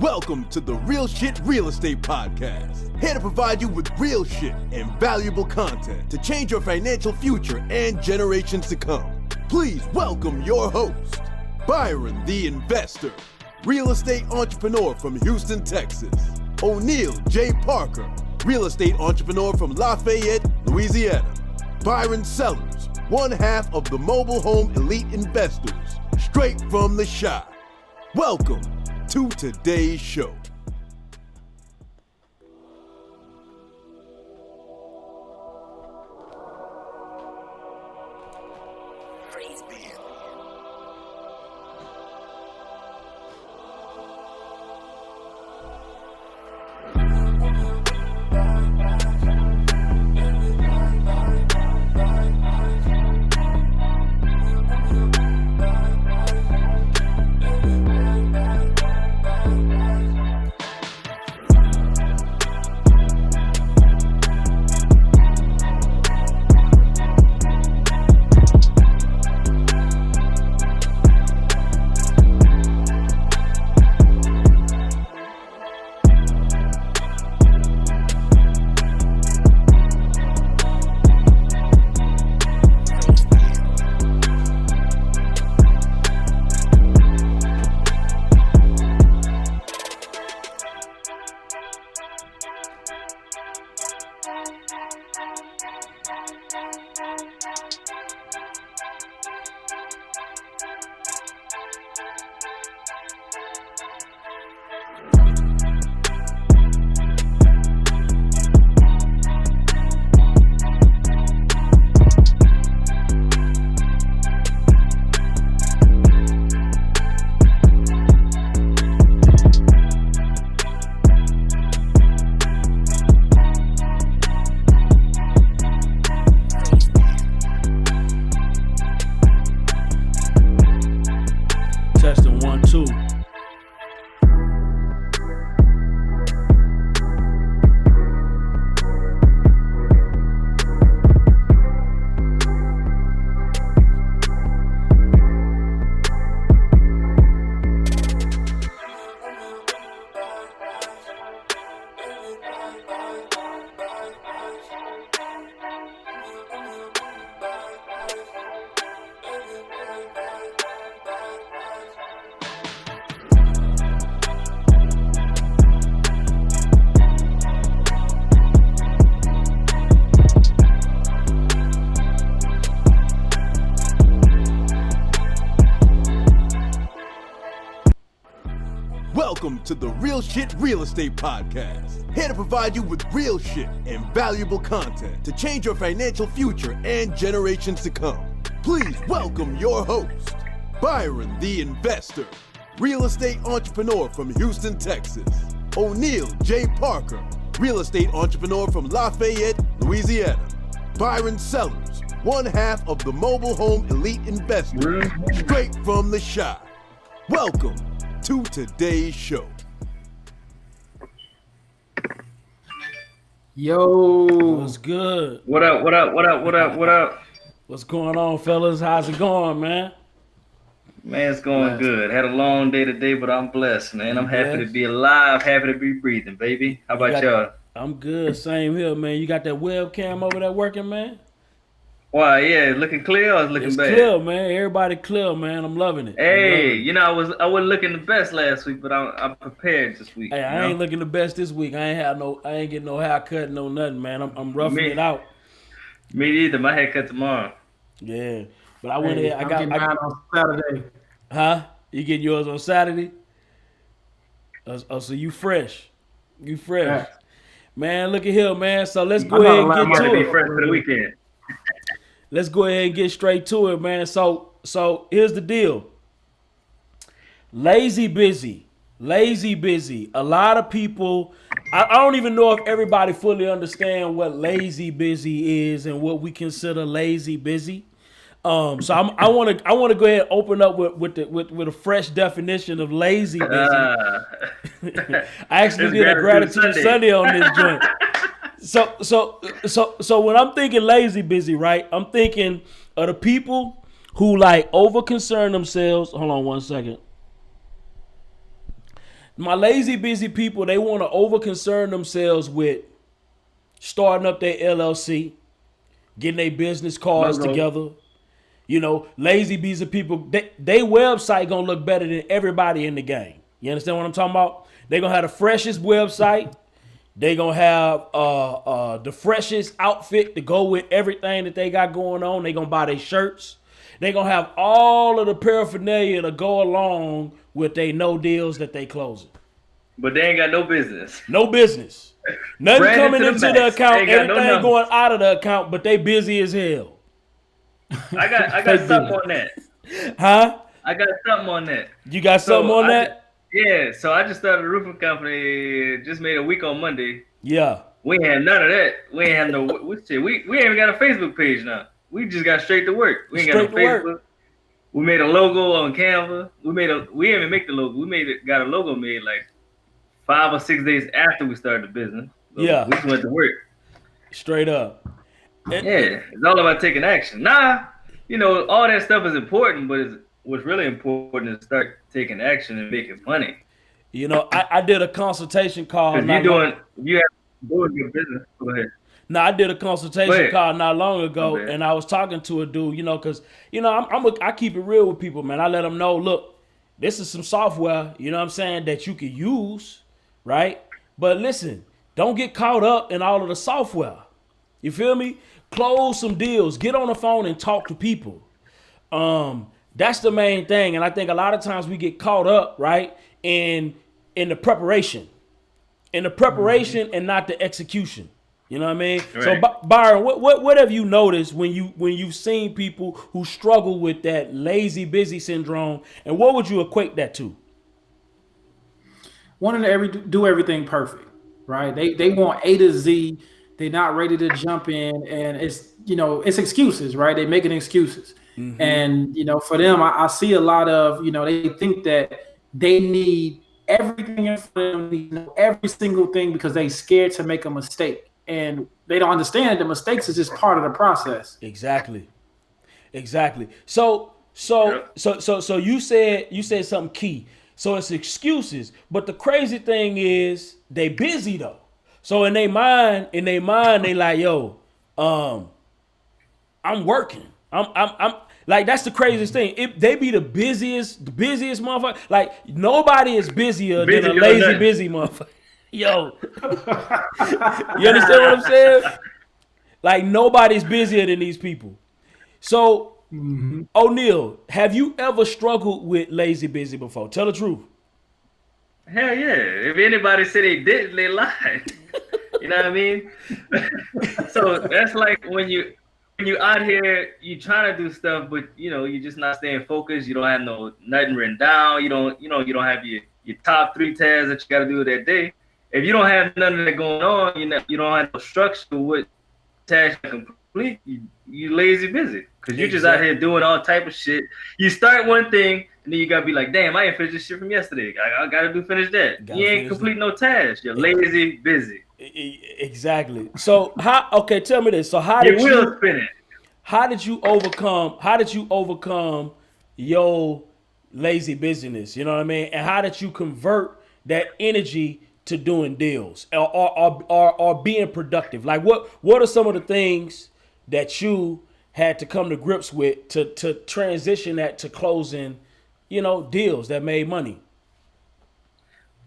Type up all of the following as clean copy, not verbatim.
Welcome to the Real Shit Real Estate Podcast. Here to provide you with real shit and valuable content to change your financial future and generations to come. Please welcome your host, Byron the Investor, real estate entrepreneur from Houston, Texas. Oneil J. Parker, real estate entrepreneur from Lafayette, Louisiana. Byron Sellers, one half of the mobile home elite investors, straight from the Shyt. Welcome to today's show. Testing 1, 2. Welcome to the Real Shit Real Estate Podcast. Here to provide you with real shit and valuable content to change your financial future and generations to come. Please welcome your host, Byron the Investor, real estate entrepreneur from Houston, Texas. Oneil J. Parker, real estate entrepreneur from Lafayette, Louisiana. Byron Sellers, one half of the mobile home elite investors, straight from the Shyt. Welcome to today's show. Yo, what's good? What up? What's going on, fellas? How's it going, man? Man, it's going good. Had a long day today, but I'm blessed, man. I'm happy to be alive, happy to be breathing, baby. How about y'all? I'm good. Same here, man. You got that webcam over there working, man? Why, yeah, looking clear or looking bad? It's clear, man. Everybody clear, man. I'm loving it. Hey, you know, I wasn't looking the best last week, but I'm prepared this week. Hey, I ain't looking the best this week. I ain't getting no haircut, no nothing, man. I'm roughing it out. Me neither. My haircut tomorrow. Yeah, but I went ahead. I got mine on Saturday. Huh? You getting yours on Saturday? Oh, so you fresh? You fresh, yeah. Man? Look at here, man. So let's go ahead and get to it. Be fresh for the weekend. Let's go ahead and get straight to it, man. So here's the deal. Lazy busy. A lot of people, I don't even know if everybody fully understand what lazy busy is and what we consider lazy busy. So I want to go ahead and open up with a fresh definition of lazy busy. I actually did a gratitude Sunday on this joint. So when I'm thinking lazy busy, right? I'm thinking of the people who like over concern themselves. Hold on one second. My lazy busy people, they want to over concern themselves with starting up their LLC, getting their business cards Logo. together. You know, lazy busy people, they website gonna look better than everybody in the game. You understand what I'm talking about? They gonna have the freshest website. They gonna have the freshest outfit to go with everything that they got going on. They gonna buy their shirts. They gonna have all of the paraphernalia to go along with their no deals that they closing. But they ain't got no business. No business. Nothing Branded coming to the into the max. account. Ain't got no Everything numbers. going out of the account, but they busy as hell. I got something on that. Huh? I got something on that. You got something on that? Yeah, so I just started a roofing company. Just made a week on Monday. Yeah. We ain't had none of that. We ain't had no. We ain't even got a Facebook page now. We just got straight to work. We ain't got no Facebook. We made a logo on Canva. We didn't even make the logo. Got a logo made like 5 or 6 days after we started the business. So Yeah. we just went to work. Straight up. Yeah, it's all about taking action. Nah, all that stuff is important, but what's really important is start taking action and making money. I did a consultation call. Because you have doing your business. Go ahead. No, I did a consultation call not long ago, Okay. and I was talking to a dude, because I keep it real with people, man. I let them know, look, this is some software, you know what I'm saying, that you can use, right? But listen, don't get caught up in all of the software. You feel me? Close some deals. Get on the phone and talk to people. That's the main thing, and I think a lot of times we get caught up, right, in the preparation, and not the execution. You know what I mean? Right. So Byron, what have you noticed when you've seen people who struggle with that lazy busy syndrome, and what would you equate that to? Wanting to do everything perfect, right? They want A to Z. They're not ready to jump in, and it's excuses, right? They're making excuses, and for them, I see a lot of they think that they need everything in front of them, every single thing, because they're scared to make a mistake. And they don't understand that the mistakes is just part of the process. Exactly. So you said something key. So it's excuses, but the crazy thing is they busy though. So in their mind, they like, yo, I'm working. I'm like, that's the craziest thing. They be the busiest motherfucker. Like nobody is busier than a lazy busy motherfucker. Yo, you understand what I'm saying? Like nobody's busier than these people. So, Oneil, have you ever struggled with lazy busy before? Tell the truth. Hell yeah! If anybody said they didn't, they lied. You know what I mean? So that's like when you out here, you trying to do stuff, but you're just not staying focused. You don't have nothing written down. You don't have your top 3 tasks that you got to do that day. If you don't have none of that going on, you don't have no structure what tasks you complete. You lazy busy because you're just out here doing all type of shit. You start one thing and then you gotta be like, damn, I ain't finished this shit from yesterday. I gotta finish that. You ain't complete no tasks. You're lazy busy. Exactly. So tell me this. So how did you overcome your lazy busyness? You know what I mean? And how did you convert that energy to doing deals or being productive? Like what are some of the things that you had to come to grips with to transition that to closing, deals that made money?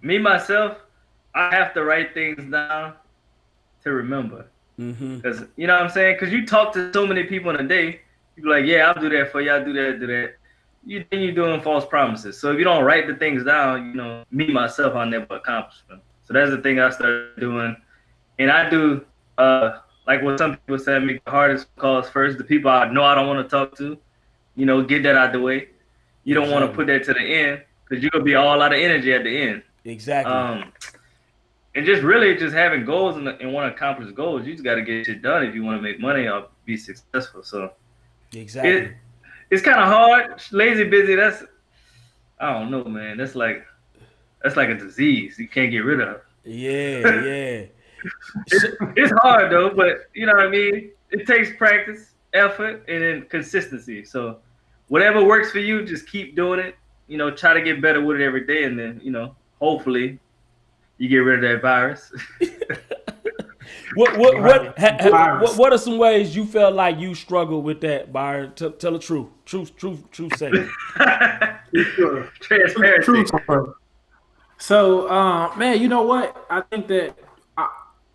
Me, myself, I have to write things down to remember. Because, you know what I'm saying? Because you talk to so many people in a day, you be like, yeah, I'll do that for you, I'll do that. Then you're doing false promises. So if you don't write the things down, me, myself, I'll never accomplish them. So that's the thing I started doing. And I do, like what some people say, make the hardest calls first. The people I know I don't want to talk to, get that out the way. You don't want to put that to the end because you're going to be all out of energy at the end. Exactly. And just really just having goals and want to accomplish goals, you just got to get shit done if you want to make money or be successful. So exactly. It's kind of hard. Lazy busy, I don't know, man. That's like a disease you can't get rid of. Yeah. It's hard though, but you know what I mean? It takes practice, effort, and then consistency. So whatever works for you, just keep doing it. Try to get better with it every day, and then, hopefully you get rid of that virus. What are some ways you felt like you struggled with that, Byron? Tell the truth. Truth segment. Transparency. True. So, man, you know what? I think that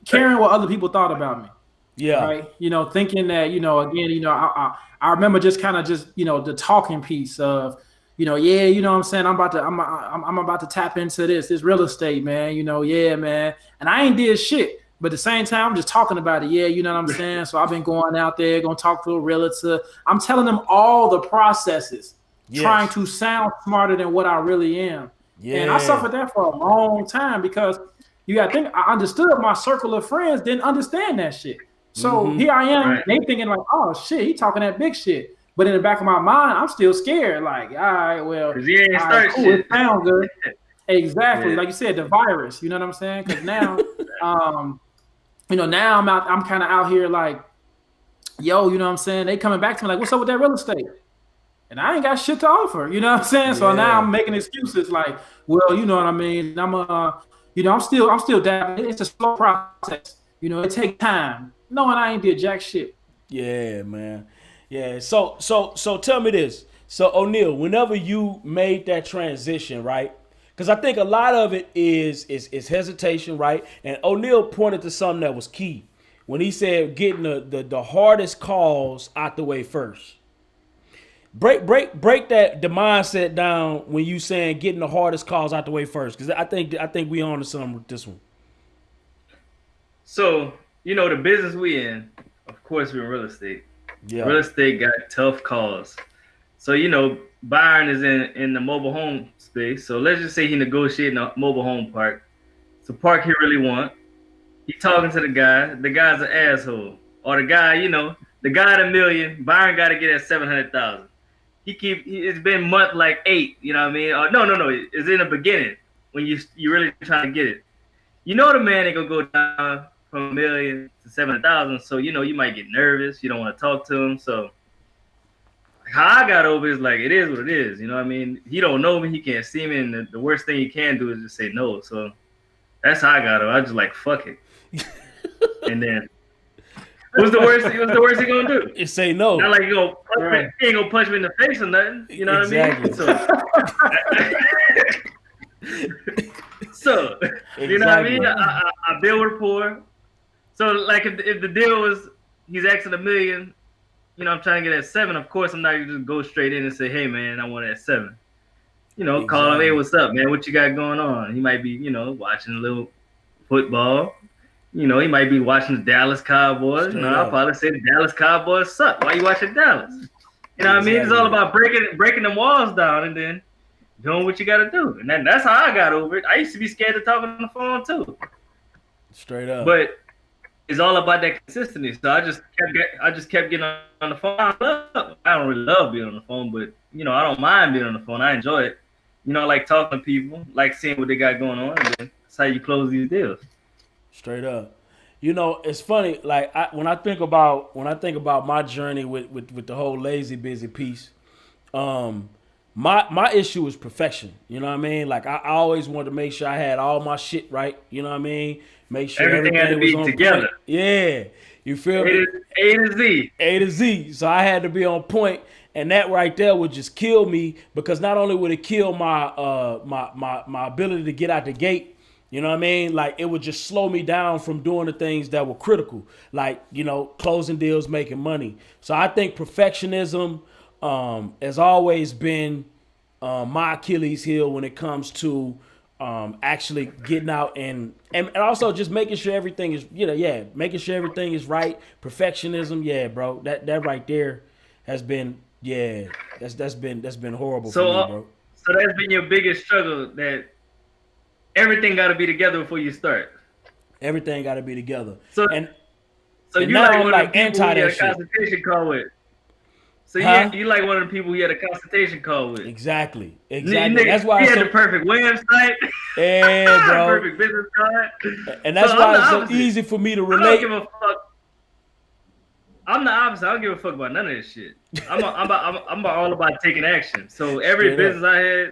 caring what other people thought about me. Yeah. Right. Thinking that, again, I remember just kind of the talking piece of, yeah, what I'm saying, I'm about to tap into this real estate, man, yeah, man. And I ain't did shit. But at the same time, I'm just talking about it. Yeah, you know what I'm saying? So I've been going out there, going to talk to a realtor. I'm telling them all the processes, trying to sound smarter than what I really am. Yeah. And I suffered that for a long time because you got to think, I understood my circle of friends didn't understand that shit. So here I am, they thinking like, oh shit, he talking that big shit. But in the back of my mind, I'm still scared. Like, all right, well, you ain't start cool, shit. It sounds good. Exactly, like you said, the virus. You know what I'm saying? Because now, now I'm kind of out here like, yo, you know what I'm saying? They coming back to me like, what's up with that real estate? And I ain't got shit to offer. You know what I'm saying? Yeah. So now I'm making excuses like, well, you know what I mean? I'm still down. It's a slow process. It takes time. Knowing I ain't did jack shit. Yeah, man. Yeah. So tell me this. So Oneil, whenever you made that transition, right? Because I think a lot of it is hesitation, right? And Oneil pointed to something that was key when he said getting the hardest calls out the way first. Break the mindset down when you saying getting the hardest calls out the way first, because I think we on to something with this one. So the business we in, of course, we're in real estate. Yeah. Real estate got tough calls. So Byron is in the mobile home space. So let's just say he negotiating a mobile home park. It's a park he really want. He talking to the guy. The guy's an asshole. Or the guy, the guy at $1 million. Byron got to get at 700,000. It's been month like 8. You know what I mean? Or no. It's in the beginning when you really trying to get it. The man ain't gonna go down from $1 million to 700,000. So you might get nervous. You don't want to talk to him. So how I got over is like, it is what it is. You know what I mean? He don't know me. He can't see me. And the worst thing he can do is just say no. So that's how I got over. I just like, fuck it. And then what's the worst he gonna do? It's say no. Not like he ain't gonna punch me in the face or nothing. You know what I mean? So you know what I mean? I build rapport. So like if the deal was he's asking $1 million, I'm trying to get at 7. Of course, I'm not gonna just go straight in and say, hey man, I want it at 7. Call him, hey, what's up, man? What you got going on? He might be, watching a little football. He might be watching the Dallas Cowboys. I'll probably say the Dallas Cowboys suck. Why you watching Dallas? You know what I mean? It's all about breaking them walls down and then doing what you got to do. And then that's how I got over it. I used to be scared to talk on the phone too. Straight up. But it's all about that consistency. So I just kept getting on the phone. I don't really love being on the phone, but I don't mind being on the phone. I enjoy it. I like talking to people, like seeing what they got going on, and then that's how you close these deals. Straight up. It's funny. Like when I think about my journey with the whole lazy busy piece, my issue is perfection. You know what I mean? Like I always wanted to make sure I had all my shit right. You know what I mean? Make sure everything had to be together. Point. Yeah, you feel me? A to Z. A to Z. So I had to be on point, and that right there would just kill me, because not only would it kill my my ability to get out the gate. You know what I mean? Like it would just slow me down from doing the things that were critical, like, closing deals, making money. So I think perfectionism has always been my Achilles heel when it comes to actually getting out and also just making sure everything is, making sure everything is right. Perfectionism, yeah, bro. That right there has been, that's been horrible for me, bro. So that's been your biggest struggle, that everything got to be together before you start. Everything got to be together. So you like one of the people you had a consultation call with. So you like one of the people you had a consultation call with. Exactly. That's why he had the perfect website. Yeah, bro. Perfect business card. And that's why it's so easy for me to relate. I don't give a fuck. I'm the opposite. I don't give a fuck about none of this shit. I'm all about taking action. So every business I had,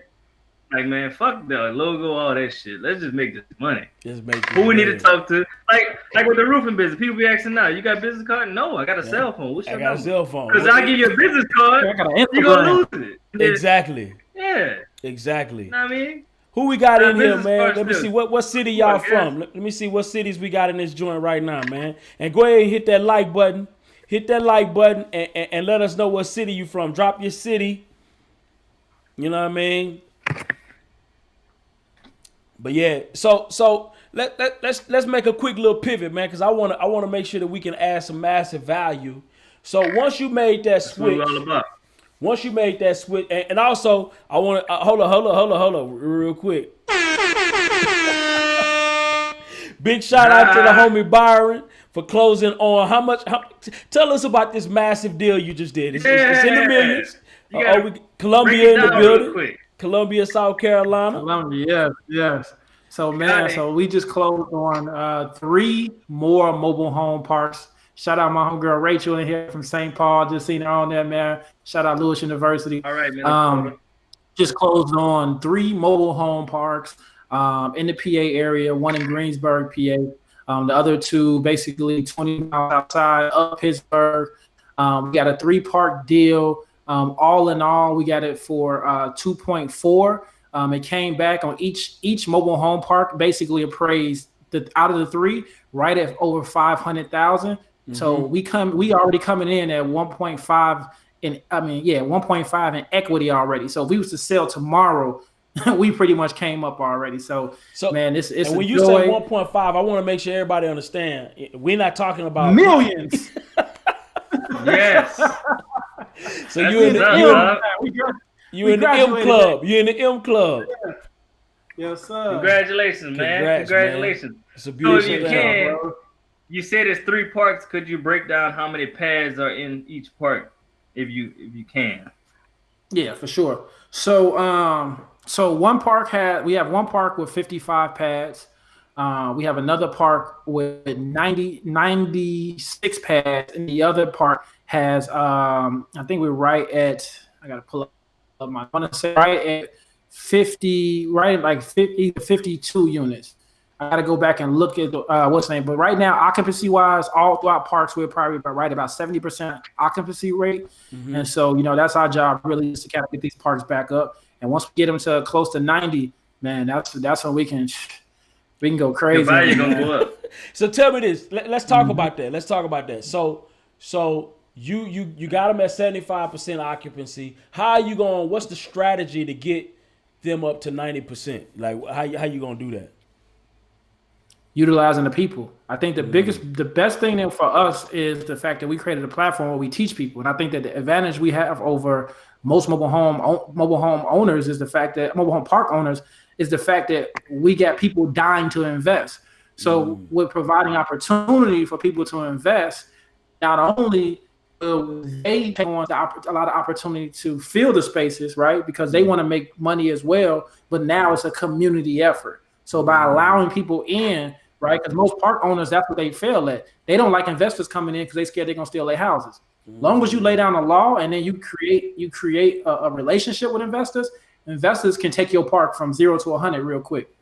Like, man, fuck the logo, all that shit. Let's just make this money. Just make Who we need to talk to? Like with the roofing business, people be asking now, you got a business card? No, I got a cell phone. What's your number? Cell phone. Because I give you a business card, you gonna lose it. Exactly. Yeah. Exactly. You know what I mean? Who we got in here, man? Let me still. see what city y'all from. Let me see what cities we got in this joint right now, man. And go ahead and hit that like button. Hit that like button and let us know what city you from. Drop your city. You know what I mean? But yeah, so let's make a quick little pivot, man, because I want to make sure that we can add some massive value. So once you made that switch, what we're all about. Once you made that switch, and also I want to hold on, real quick. Big shout out to the homie Byron for closing on how much. Tell us about this massive deal you just did. It's in the millions. Columbia in the building. Columbia, South Carolina. Columbia, yes. So man, so we just closed on 3 more mobile home parks. Shout out my homegirl Rachel in here from St. Paul. Just seen her on there, man. Shout out Lewis University. All right, man. Just closed on 3 mobile home parks in the PA area, one in Greensburg, PA. The other 2 basically 20 miles outside of Pittsburgh. We got a 3-park deal. All in all, we got it for 2.4. It came back on each mobile home park, basically appraised out of the 3 right at over 500,000. Mm-hmm. So we already coming in at 1.5 1.5 in equity already. So if we was to sell tomorrow, we pretty much came up already. So man, it's and when a you joy. say 1.5, I want to make sure everybody understand. We're not talking about millions. Yes. So you in the M club. You in the M club. Yes, sir. Congratulations, man. Congratulations. Man. It's a beautiful thing. You said it's 3 parks. Could you break down how many pads are in each park, if you can? Yeah, for sure. So we have one park with 55 pads. We have another park with 96 pads, and the other park has I think we're right at, I gotta pull up my, I want to say right at 50, right at like 50 to 52 units. I gotta go back and look at what's the name, but right now, occupancy wise, all throughout parks, we're probably about 70% occupancy rate. Mm-hmm. And so, that's our job really, is to kind of get these parks back up. And once we get them to close to 90, man, that's when we can go crazy. The value gonna go up. So tell me this. Let's talk about that. Let's talk about that. So you got them at 75% occupancy. How are you going? What's the strategy to get them up to 90%? Like how you gonna do that? Utilizing the people. I think the best thing for us is the fact that we created a platform where we teach people. And I think that the advantage we have over most mobile home owners is the fact that mobile home park owners is the fact that we got people dying to invest. So we're providing opportunity for people to invest. Not only will they take on a lot of opportunity to fill the spaces, right? Because they want to make money as well, but now it's a community effort. So by allowing people in, right? Because most park owners, that's what they fail at. They don't like investors coming in because they're scared they're gonna steal their houses. Long as you lay down a law and then you create a relationship with investors can take your park from 0 to 100 real quick.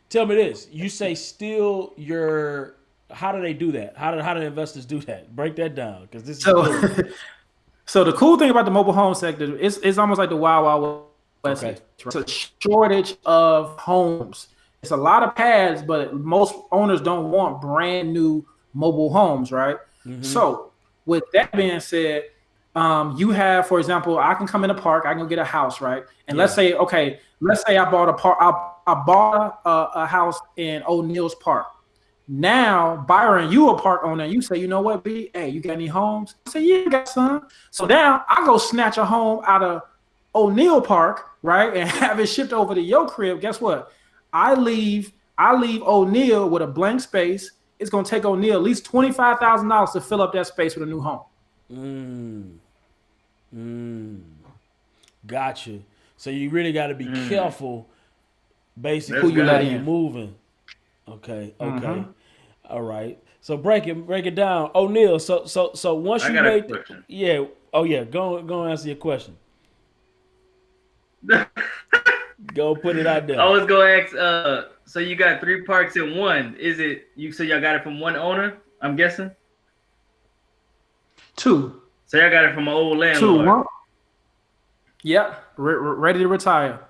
Tell me this. You say steal your. How do they do that? How do investors do that? Break that down, because this is so the cool thing about the mobile home sector is it's almost like the Wild Wild West. Okay. It's a shortage of homes. It's a lot of pads, but most owners don't want brand new mobile homes, right? Mm-hmm. So with that being said, you have, for example, I can come in a park, I can go get a house, right? And let's say I bought a house in Oneil's Park. Now, Byron, you a park owner, you say, you know what, B? Hey, you got any homes? I say, yeah, I got some. So now I go snatch a home out of Oneil Park, right? And have it shipped over to your crib. Guess what? I leave Oneil with a blank space. It's gonna take Oneil at least $25,000 to fill up that space with a new home. Gotcha. So you really got to be careful, basically, who you let in moving. Okay. Mm-hmm. All right. So break it down, Oneil. So once you made, go answer your question. Go put it out there. I was gonna ask. So you got 3 parks in one? Is it you? So y'all got it from one owner? I'm guessing. 2. So y'all got it from an old 2. landlord. 1. Yep. Ready to retire.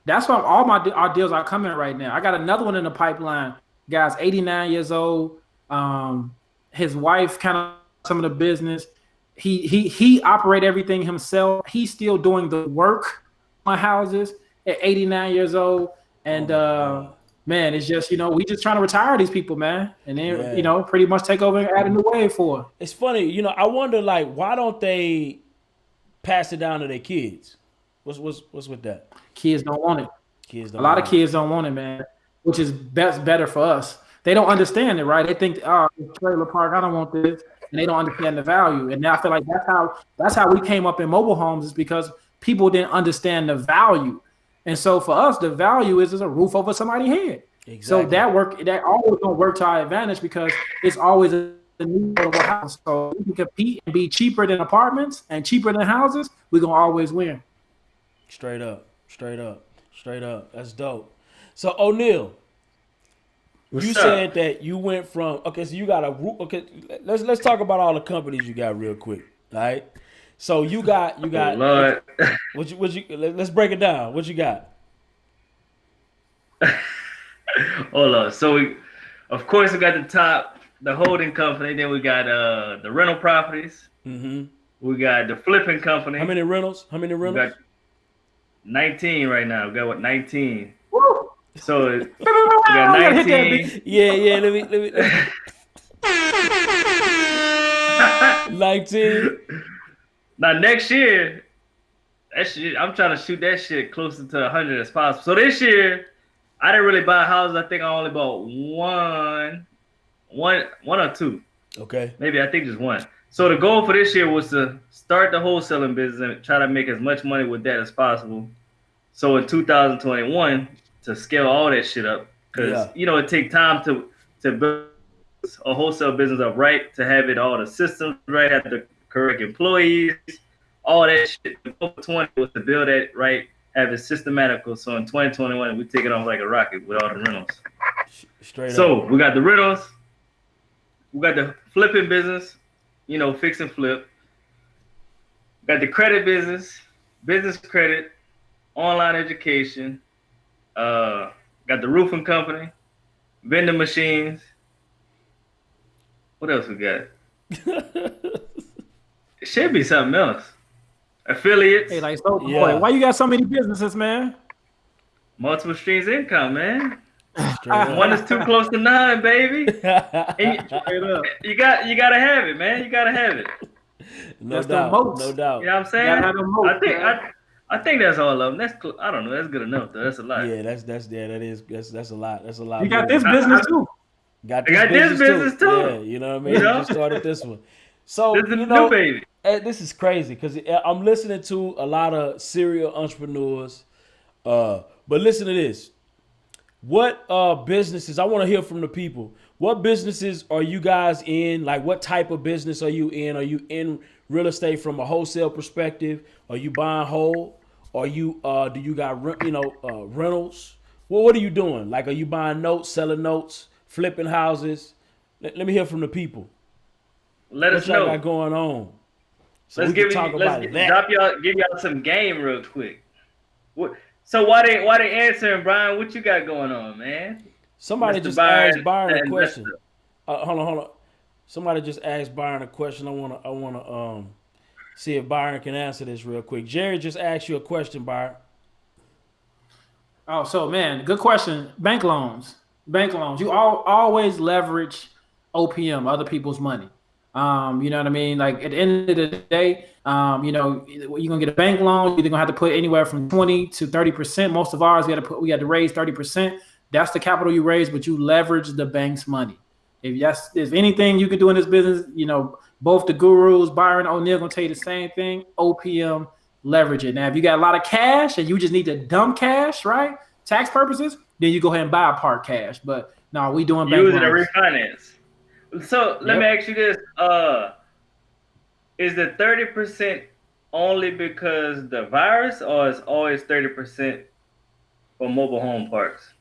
That's why all our deals are coming right now. I got another one in the pipeline. Guy's 89 years old. His wife kind of some of the business. He operate everything himself. He's still doing the work on houses at 89 years old. And man, it's just, we just trying to retire these people, man. And then, pretty much take over and add a new wave for. It's funny, I wonder, like, why don't they pass it down to their kids? What's with that? Kids don't want it. A lot of kids kids don't want it, man, which is better for us. They don't understand it, right? They think, trailer park, I don't want this. And they don't understand the value. And now I feel like that's how we came up in mobile homes, is because people didn't understand the value. And so for us, the value is a roof over somebody's head. Exactly. So that always gonna work to our advantage, because it's always a new affordable house. So we can compete and be cheaper than apartments and cheaper than houses. We're gonna always win. Straight up. That's dope. So Oneil, you said that you went from so you got a roof. Okay, let's talk about all the companies you got real quick. All right. So you got Oh, Lord. what you let's break it down. What you got? Hold on. So of course we got the holding company, then we got the rental properties. Mm-hmm. We got the flipping company. How many rentals? We got 19 right now. We got 19. Woo! So we got 19. Yeah. Let me. 19. Now next year, I'm trying to shoot that shit closer to 100 as possible. So this year, I didn't really buy houses. I think I only bought one or two. Okay. Maybe I think just one. So the goal for this year was to start the wholesaling business and try to make as much money with that as possible. So in 2021, to scale all that shit up, because it takes time to build a wholesale business up right, to have it all the systems right, have the correct employees, all that shit. The goal for 20 was to build that right, have it systematical. So in 2021, we take it off like a rocket with all the rentals. Straight so up. We got the rentals, we got the flipping business, fix and flip. Got the credit business credit, online education. Got the roofing company, vending machines. What else we got? It should be something else. Affiliates. Hey, boy, why you got so many businesses, man? Multiple streams of income, man. One is too close to 9, baby. And you gotta have it, man. You gotta have it. No doubt. You know what I'm saying? I think that's all of them. I don't know. That's good enough though. That's a lot. Yeah, that's a lot. That's a lot. You got this business too. Got this business too. Yeah, you know what I mean? You just started this one. So this is new baby. This is crazy because I'm listening to a lot of serial entrepreneurs. But listen to this. What businesses? I want to hear from the people. What businesses are you guys in? Like, what type of business are you in? Are you in real estate from a wholesale perspective? Are you buying whole? Are you do you got rentals? Well, what are you doing? Like, are you buying notes, selling notes, flipping houses? Let me hear from the people. Let us know what y'all got going on. So let's give y'all some game real quick. So why they answering, Brian? What you got going on, man? Somebody just asked Byron a question. Hold on. Somebody just asked Byron a question. I wanna see if Byron can answer this real quick. Jerry just asked you a question, Byron. Oh, so man, good question. Bank loans. You always leverage OPM, other people's money. You know what I mean? Like, at the end of the day, you're gonna get a bank loan. You're gonna have to put anywhere from 20 to 30%. Most of ours, we had to raise 30%. That's the capital you raise, but you leverage the bank's money. If anything you can do in this business, both the gurus, Byron, Oneil, gonna tell you the same thing. OPM, leverage it. Now, if you got a lot of cash and you just need to dump cash, right? Tax purposes, then you go ahead and buy a part cash. But no, we doing bank loans. Using a refinance. So let me ask you this: is the 30% only because the virus, or is always 30% for mobile home parks?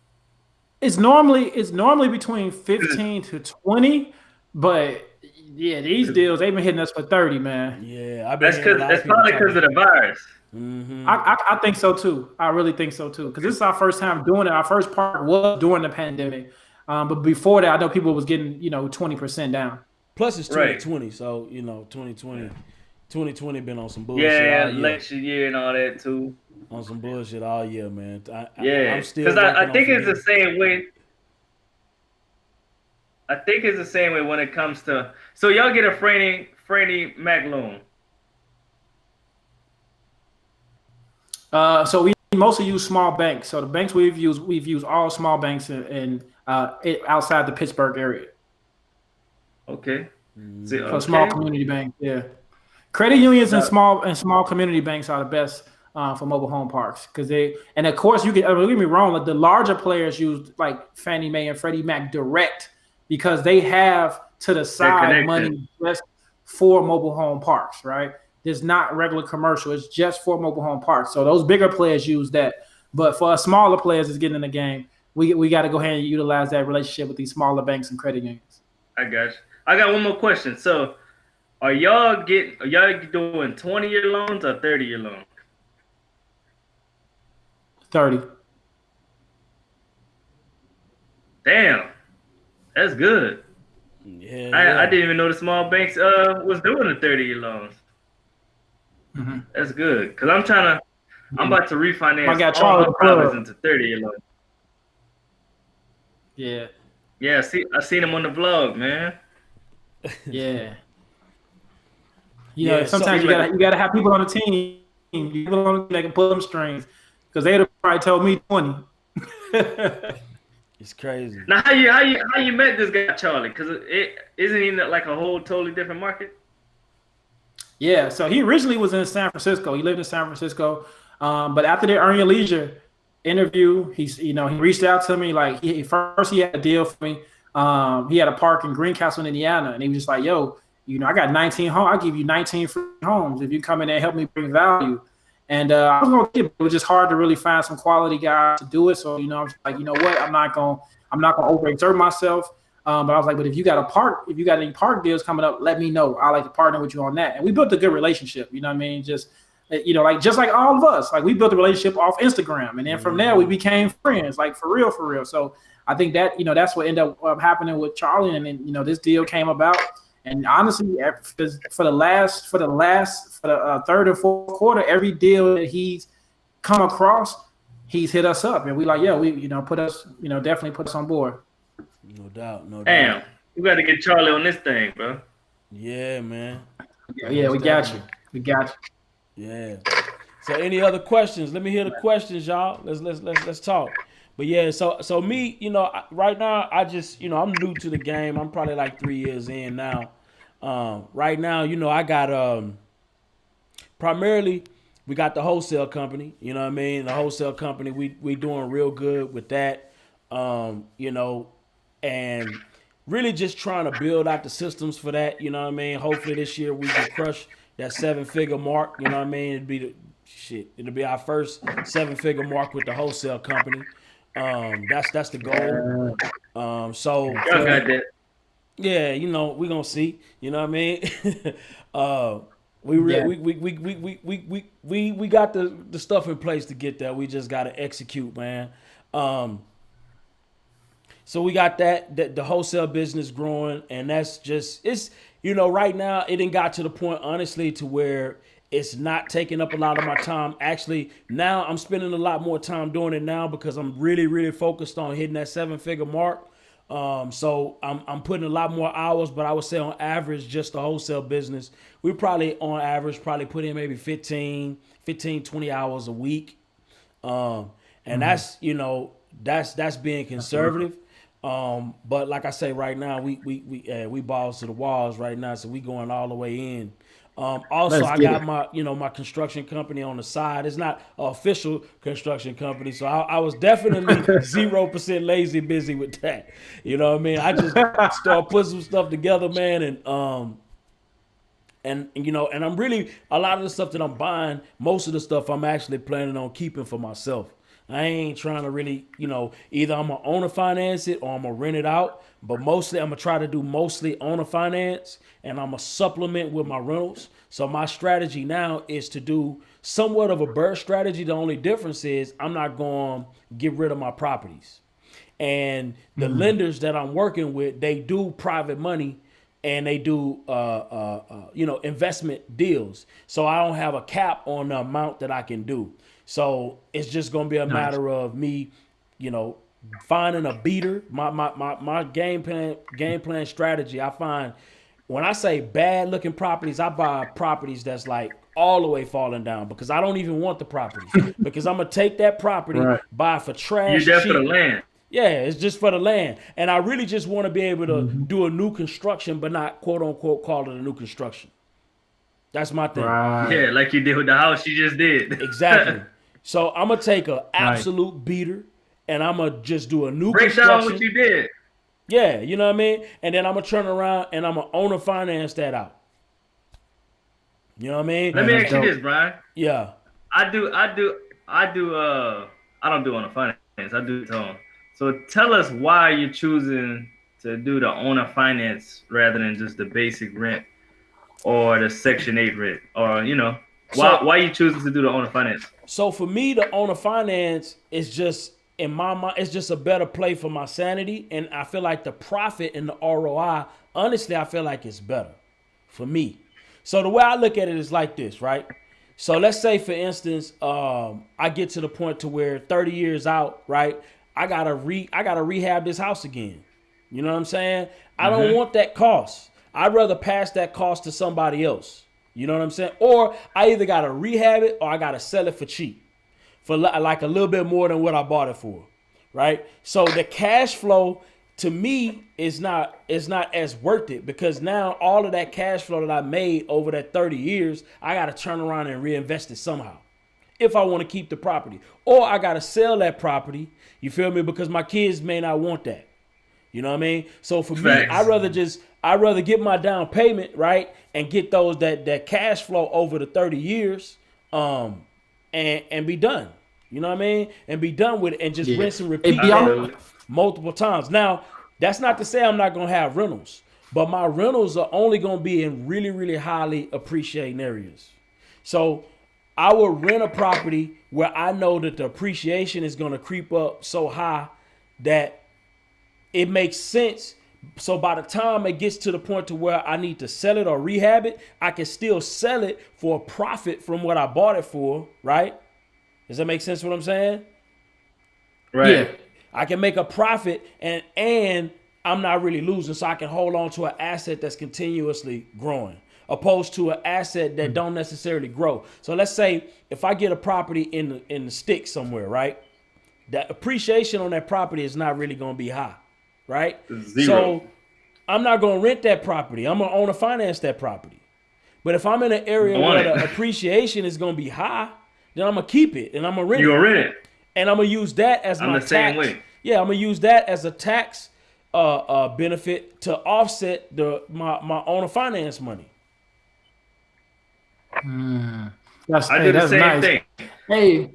It's normally between 15 to 20, but yeah, these deals they've been hitting us for 30, man. Yeah, I've been That's hearing a because lot of it's people probably talking. because of the virus. Mm-hmm. I think so too. I really think so too. Because this is our first time doing it. Our first part was during the pandemic. But before that, I know people was getting, 20% down. Plus it's Right. 2020, so 2020 been on some bullshit Yeah, all year. election year and all that too. On some bullshit all year, man. Yeah, I'm still because working I on think it's the forgetting. same way. I think it's the same way when it comes to. So y'all get a Freddie Mac loan. So we mostly use small banks. So the banks we've used all small banks in outside the Pittsburgh area. Okay. So small community banks, yeah. Credit unions and small community banks are the best for mobile home parks because and of course you can. Don't get me wrong, like the larger players use like Fannie Mae and Freddie Mac direct because they have to the side money just for mobile home parks, right? It's not regular commercial. It's just for mobile home parks. So those bigger players use that. But for us smaller players that's getting in the game, we got to go ahead and utilize that relationship with these smaller banks and credit unions. I got you. I got one more question. So are y'all doing 20-year loans or 30-year loans? 30. Damn. That's good. Yeah, I didn't even know the small banks was doing the 30-year loans. Mm-hmm. That's good. Cause I'm about to refinance all my properties into 30-year loans. Yeah. Yeah, I seen him on the vlog, man. Yeah. Sometimes you gotta have people on the team. People on the team that can pull them strings. Because they'd probably told me 20. It's crazy. Now how you met this guy Charlie? Because it isn't he like a whole totally different market? Yeah, so he originally was in San Francisco. He lived in San Francisco, but after the Earn Your Leisure interview, he reached out to me. Like he had a deal for me. He had a park in Greencastle, Indiana, and he was just like, "Yo, I got 19 homes. I'll give you 19 free homes if you come in there and help me bring value." And I was gonna get it. It was just hard to really find some quality guys to do it. So I was like, you know what? I'm not gonna overexert myself. But I was like, but if you got any park deals coming up, let me know. I like to partner with you on that. And we built a good relationship. You know what I mean? Just like all of us, like we built a relationship off Instagram, and then from there we became friends, like for real. So I think that that's what ended up happening with Charlie, and then this deal came about. And honestly, for the third and fourth quarter, every deal that he's come across, he's hit us up, and we like, definitely put us on board. No doubt. Damn, you got to get Charlie on this thing, bro. Yeah, man. Yeah, we got you. Yeah. So, any other questions? Let me hear the questions, y'all. Let's talk. But yeah, so me, right now I just, I'm new to the game. I'm probably like 3 years in now. Right now, I got primarily we got the wholesale company. You know what I mean? The wholesale company, we doing real good with that. And really just trying to build out the systems for that. You know what I mean? Hopefully this year we can crush that 7-figure mark. You know what I mean? It'll be our first 7-figure mark with the wholesale company. That's the goal. So y'all got that. Yeah, we're gonna see. You know what I mean? We got the stuff in place to get there. We just gotta execute, man. So we got the wholesale business growing, and that's just right now it ain't got to the point honestly to where it's not taking up a lot of my time. Actually, now I'm spending a lot more time doing it now because I'm really, really focused on hitting that 7-figure mark. So I'm putting a lot more hours, but I would say on average, just the wholesale business, we probably on average put in maybe 15, 20 hours a week. And that's being conservative. But like I say, right now we balls to the walls right now, so we going all the way in. Also, I got my construction company on the side. It's not an official construction company, so I was definitely 0% lazy busy with that. You know what I mean? I just start putting some stuff together, man, and I'm really, a lot of the stuff that I'm buying, most of the stuff I'm actually planning on keeping for myself. I ain't trying to really, either I'm gonna owner finance it or I'm gonna rent it out. But mostly I'm gonna try to do mostly owner finance, and I'm gonna supplement with my rentals. So my strategy now is to do somewhat of a burst strategy. The only difference is I'm not going to get rid of my properties. And the lenders that I'm working with, they do private money and they do, investment deals. So I don't have a cap on the amount that I can do. So it's just going to be a matter of me, finding a beater. My game plan strategy, I find when I say bad looking properties, I buy properties that's like all the way falling down because I don't even want the properties because I'm gonna take that property, buy it for trash. You're there for the land. Yeah, it's just for the land. And I really just want to be able to do a new construction, but not quote unquote call it a new construction. That's my thing. Right. Yeah, like you did with the house you just did. Exactly. So I'm gonna take an absolute beater and I'm gonna just do a new Break construction. down what you did. Yeah, you know what I mean? And then I'm gonna turn around and I'm gonna owner finance that out. You know what I mean? Let me ask you this, Brian. Yeah. I don't do owner finance. I do tone. So tell us why you're choosing to do the owner finance rather than just the basic rent or the Section 8 rent, or why you choosing to do the owner finance? So for me, the owner finance is just, in my mind, it's just a better play for my sanity. And I feel like the profit and the ROI, honestly, I feel like it's better for me. So the way I look at it is like this, right? So let's say, for instance, I get to the point to where 30 years out, right? I gotta rehab this house again. You know what I'm saying? I don't want that cost. I'd rather pass that cost to somebody else. You know what I'm saying? Or I either gotta rehab it or I gotta sell it for cheap, for like a little bit more than what I bought it for, right? So the cash flow to me is not as worth it because now all of that cash flow that I made over that 30 years, I gotta turn around and reinvest it somehow if I want to keep the property, or I gotta sell that property. You feel me? Because my kids may not want that. You know what I mean? So for me, I'd rather get my down payment, right, and get those that cash flow over the 30 years, and be done. You know what I mean? And be done with it and just rinse and repeat multiple times. Now, that's not to say I'm not gonna have rentals, but my rentals are only gonna be in really, really highly appreciating areas. So I will rent a property where I know that the appreciation is gonna creep up so high that it makes sense. So by the time it gets to the point to where I need to sell it or rehab it, I can still sell it for a profit from what I bought it for, right? Does that make sense what I'm saying? Right. Yeah. I can make a profit and I'm not really losing, so I can hold on to an asset that's continuously growing, opposed to an asset that don't necessarily grow. So let's say if I get a property in the sticks somewhere, right? That appreciation on that property is not really going to be high, right? Zero. So I'm not going to rent that property. I'm going to owner finance that property. But if I'm in an area where the appreciation is going to be high, then I'm going to keep it and I'm going to rent it. You're going to rent it. And I'm going to use that as my the tax. same way. Yeah, I'm going to use that as a tax benefit to offset my owner finance money. I do the same thing. Hey,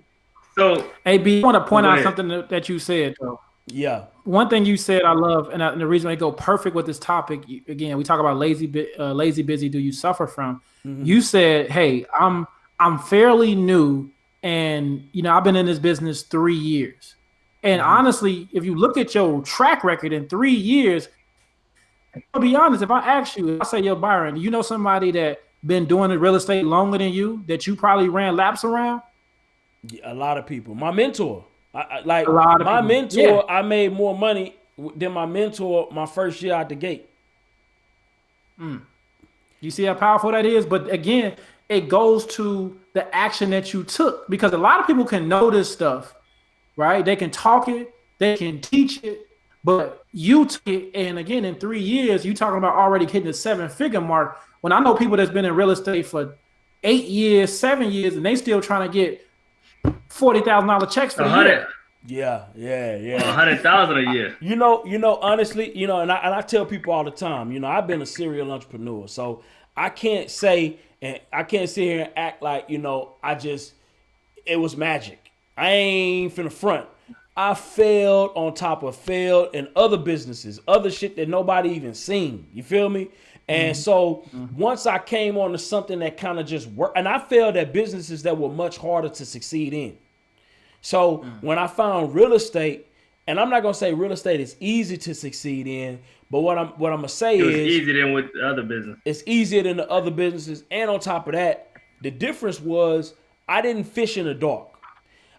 so B, I want to point out something that you said, though. Yeah. One thing you said I love, and the reason I go perfect with this topic, again, we talk about lazy busy, do you suffer from? You said, hey, I'm fairly new, and I've been in this business 3 years. And honestly, if you look at your track record in 3 years, I'll be honest, if I ask you, I say, yo, Byron, you know somebody that been doing the real estate longer than you, that you probably ran laps around? A lot of people. My mentor. I made more money than my mentor my first year out the gate. You see how powerful that is? But again, it goes to the action that you took, because a lot of people can know this stuff, right? They can talk it, they can teach it, but you took it, and again, in 3 years, you talking about already hitting the 7-figure mark. When I know people that's been in real estate for 8 years, 7 years, and they still trying to get $40,000 checks for the year. Yeah. 100,000 a year. Honestly, and I tell people all the time, I've been a serial entrepreneur, so I can't say, and I can't sit here and act like, it was magic. I ain't finna front. I failed on top of failed in other businesses, other shit that nobody even seen. You feel me? And so once I came on to something that kind of just worked, and I failed at businesses that were much harder to succeed in. So when I found real estate, and I'm not gonna say real estate is easy to succeed in, but what I'm gonna say is easier than with the other business. It's easier than the other businesses, and on top of that, the difference was I didn't fish in the dark.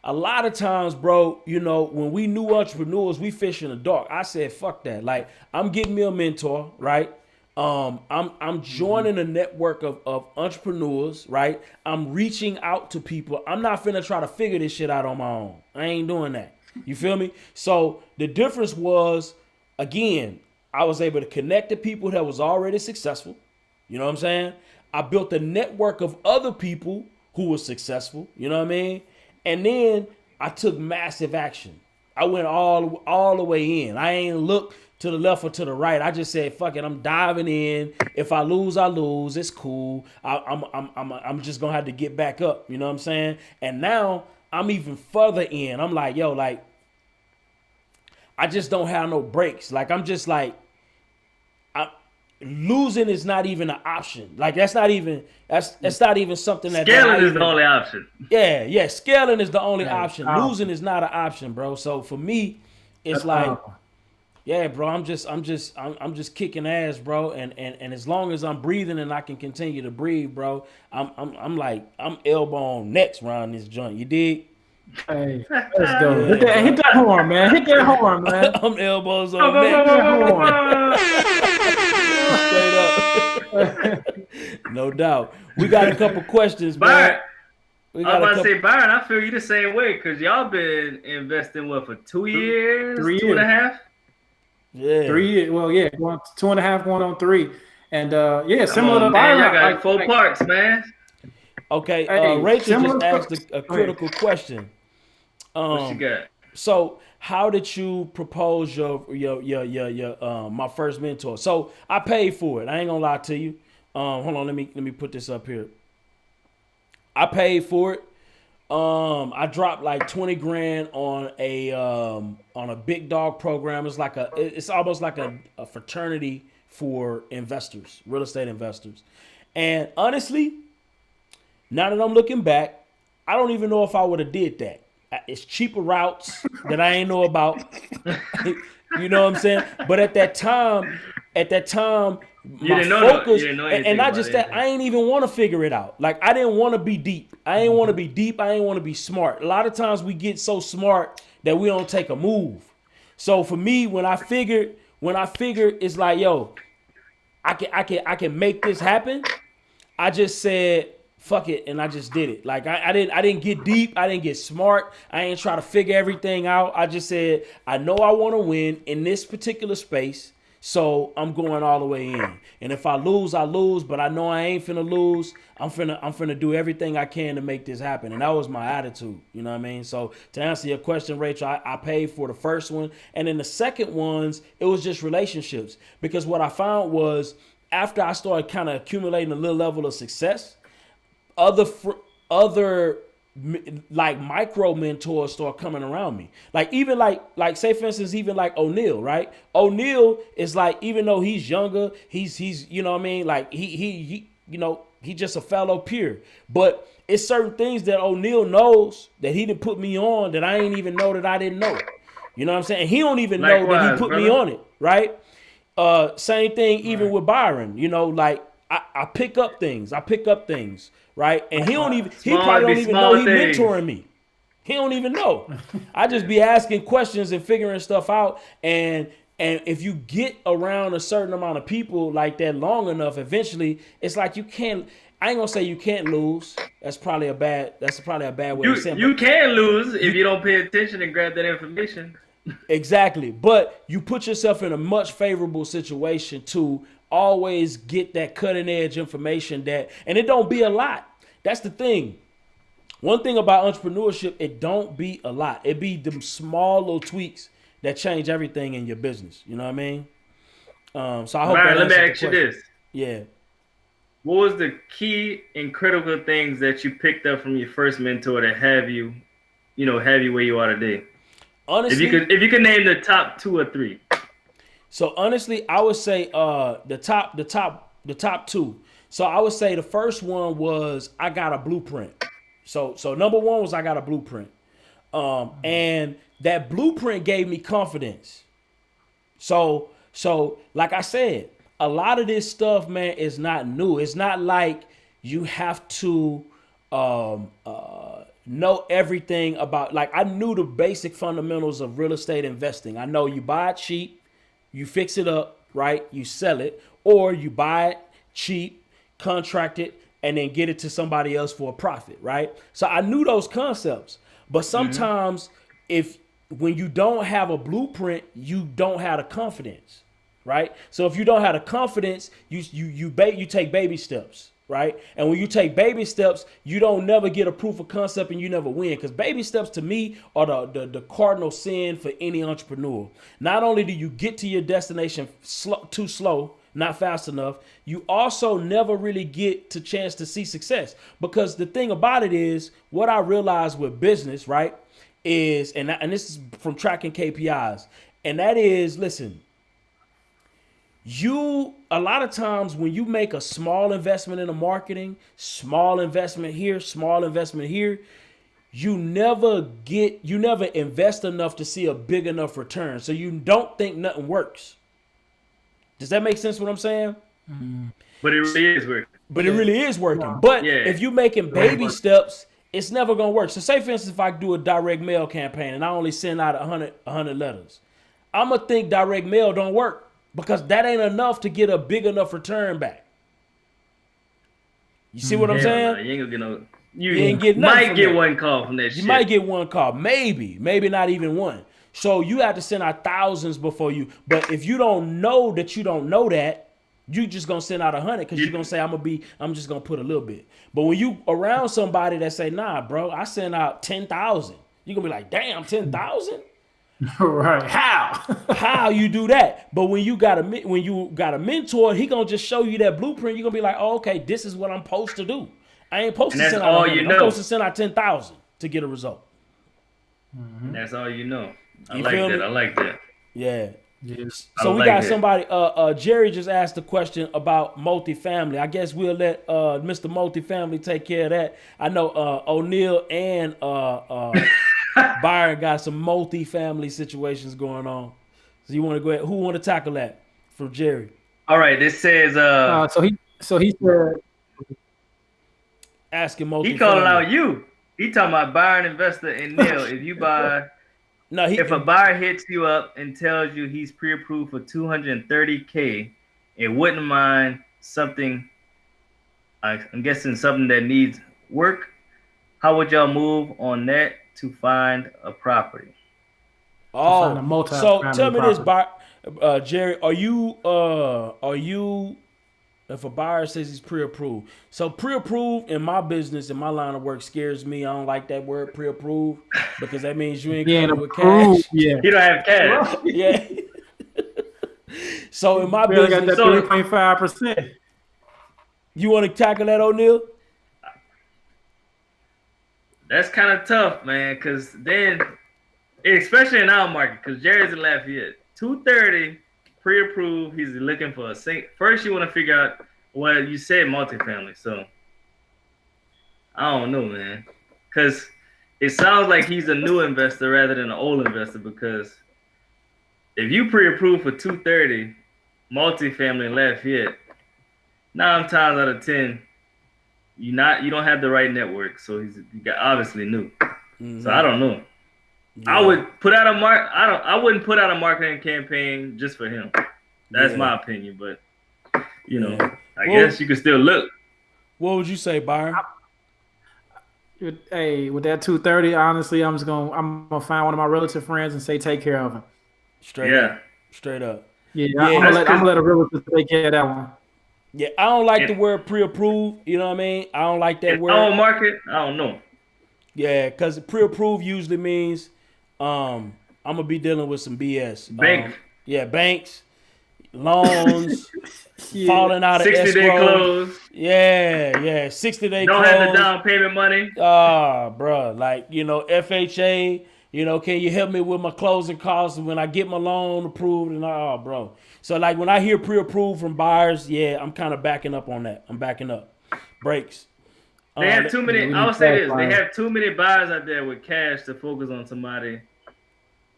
A lot of times, bro, you know, when we new entrepreneurs, we fish in the dark. I said, fuck that. Like, I'm getting me a mentor, right? I'm joining a network of entrepreneurs, right? I'm reaching out to people. I'm not finna try to figure this shit out on my own. I ain't doing that. You feel me? So the difference was, again, I was able to connect to people that was already successful. You know what I'm saying? I built a network of other people who were successful. You know what I mean? And then I took massive action. I went all the way in. I ain't looked to the left or to the right. I just said, fuck it, I'm diving in. If I lose, I lose. It's cool. I'm just gonna have to get back up. You know what I'm saying? And now I'm even further in. I'm like, yo, like, I just don't have no breaks. Like, I'm just like, losing is not even an option. Like, that's not even something that scaling is the only option. Yeah, scaling is the only option. Losing is not an option, bro. So for me, it's like, yeah, bro, I'm just kicking ass, bro. And as long as I'm breathing and I can continue to breathe, bro, I'm elbow on next round this joint. You dig? Hey, let's go. Hit that horn, man. Hit that horn, man. I'm elbows on next. Straight up. No doubt. We got a couple questions, Byron. man. I was about to say, Byron, I feel you the same way because y'all been investing for 2 years, 2.5? Yeah. 3 years. Well, yeah, 2.5 going on 3. And similar to Byron. I got 4 parts, man. Okay, Rachel just asked a critical question. What you got? So how did you propose your my first mentor? So I paid for it. I ain't gonna lie to you. Hold on, let me put this up here. I paid for it. I dropped like 20 grand on a big dog program. It's almost like a fraternity for investors, real estate investors. And honestly, now that I'm looking back, I don't even know if I would have did that. It's cheaper routes that I ain't know about. You know what I'm saying? But at that time, my focus, and not just that, I ain't even want to figure it out. Like, I didn't want to be deep. I ain't want to be deep. I ain't want to be smart. A lot of times we get so smart that we don't take a move. So for me, when I figured it's like, yo, I can make this happen, I just said, fuck it, and I just did it. Like, I didn't get deep. I didn't get smart. I ain't try to figure everything out. I just said, I know I want to win in this particular space, so I'm going all the way in. And if I lose, I lose, but I know I ain't finna lose. I'm finna do everything I can to make this happen. And that was my attitude. You know what I mean? So to answer your question, Rachel, I paid for the first one. And then the second ones, it was just relationships. Because what I found was after I started kind of accumulating a little level of success, other like micro mentors start coming around me. Like, even like say for instance, even like Oneil, right? Oneil is like, even though he's younger, he's you know what I mean? Like he you know, he just a fellow peer. But it's certain things that Oneil knows that he didn't put me on that I ain't even know that I didn't know. You know what I'm saying? And he don't even know that he put me on it, right? Same thing even with Byron. You know, like I pick up things. Right, and he probably don't even know he's mentoring me. He don't even know. I just be asking questions and figuring stuff out. And if you get around a certain amount of people like that long enough, eventually it's like you can't. I ain't gonna say you can't lose. That's probably a bad way to say it. You can lose if you don't pay attention and grab that information. Exactly, but you put yourself in a much favorable situation to always get that cutting edge information and it don't be a lot. That's the thing. One thing about entrepreneurship, it don't be a lot. It be them small little tweaks that change everything in your business. You know what I mean? So I hope. Byron, let me ask you this. Yeah. What was the key and critical things that you picked up from your first mentor that have you have you where you are today? Honestly, if you could name the top 2 or 3. So honestly, I would say the top 2. So I would say the first one was I got a blueprint. So number 1 was I got a blueprint. And that blueprint gave me confidence. So like I said, a lot of this stuff, man, is not new. It's not like you have to know everything about, like, I knew the basic fundamentals of real estate investing. I know you buy it cheap, you fix it up, right? You sell it, or you buy it cheap, contract it, and then get it to somebody else for a profit, right? So I knew those concepts. But sometimes when you don't have a blueprint, you don't have the confidence, right? So if you don't have the confidence, you take baby steps, right? And when you take baby steps, you don't never get a proof of concept and you never win. Because baby steps to me are the cardinal sin for any entrepreneur. Not only do you get to your destination too slow, not fast enough, you also never really get the chance to see success. Because the thing about it is, what I realized with business, right, is, and this is from tracking KPIs, and that is, listen, a lot of times when you make a small investment in the marketing, small investment here, you never invest enough to see a big enough return. So you don't think nothing works. Does that make sense what I'm saying? But it really is working. But it really is working. But if you're making baby steps, it's never going to work. So say, for instance, if I do a direct mail campaign and I only send out 100 letters, I'm going to think direct mail don't work because that ain't enough to get a big enough return back. You see what I'm saying? No, you ain't gonna get no. You ain't get nothing. Might get one call from that shit. You might get one call. Maybe not even one. So you have to send out thousands before you. But if you don't know that you don't know that, you just gonna send out 100 because you're gonna say I'm just gonna put a little bit. But when you around somebody that say, nah, bro, I send out 10,000, you're gonna be like, damn, 10,000? Right? How you do that? But when you got a mentor, he gonna just show you that blueprint. You're gonna be like, oh, okay, this is what I'm supposed to do. I ain't supposed to send out 100. I'm supposed to send out 10,000 to get a result. Mm-hmm. That's all you know. I like that. Yeah. Yes. So we got somebody. Jerry just asked a question about multifamily. I guess we'll let Mr. Multifamily take care of that. I know Oneil and Byron got some multifamily situations going on. So you want to go ahead? Who want to tackle that from Jerry? All right. This says. So he said. Asking multifamily. He calling out you. He talking about Byron investor and Neil. If you buy. No, if a buyer hits you up and tells you he's pre-approved for $230K and wouldn't mind something, I'm guessing something that needs work, how would y'all move on that to find a property? Oh, so tell me this, Jerry, are you? If a buyer says he's pre-approved. So pre-approved in my business, in my line of work, scares me. I don't like that word pre-approved because that means you ain't coming with cash. Yeah. You don't have cash. Yeah. So in my business, got that 3.5%. You want to tackle that, Oneil? That's kind of tough, man, because then, especially in our market, because Jerry's in Lafayette, 230 pre-approved. He's looking for a sink. First, you want to figure out. Well, you said multifamily, so I don't know, man, because it sounds like he's a new investor rather than an old investor. Because if you pre-approved for 230 multifamily in Lafayette, 9 times out of 10, you don't have the right network. So you got obviously new. Mm-hmm. So I don't know. Yeah. I would put out I wouldn't put out a marketing campaign just for him. That's my opinion, but I guess you could still look. What would you say, Byron? Hey, with that 230, honestly, I'm gonna find one of my relative friends and say take care of him. Straight up. Yeah, I'm gonna let a relative take care of that one. Yeah, I don't like the word pre-approved. You know what I mean? I don't like that word. On market, I don't know. Yeah, because pre-approved usually means I'm gonna be dealing with some BS. Bank. Banks. loans, falling out of 60-day escrow. close. Yeah, 60-day Don't close. have the down payment money. Bro, like, FHA, can you help me with my closing costs when I get my loan approved? And bro. So like when I hear pre-approved from buyers, yeah, I'm kind of backing up on that. I'm backing up. Breaks. They have too many. I would say this: they have too many buyers out there with cash to focus on somebody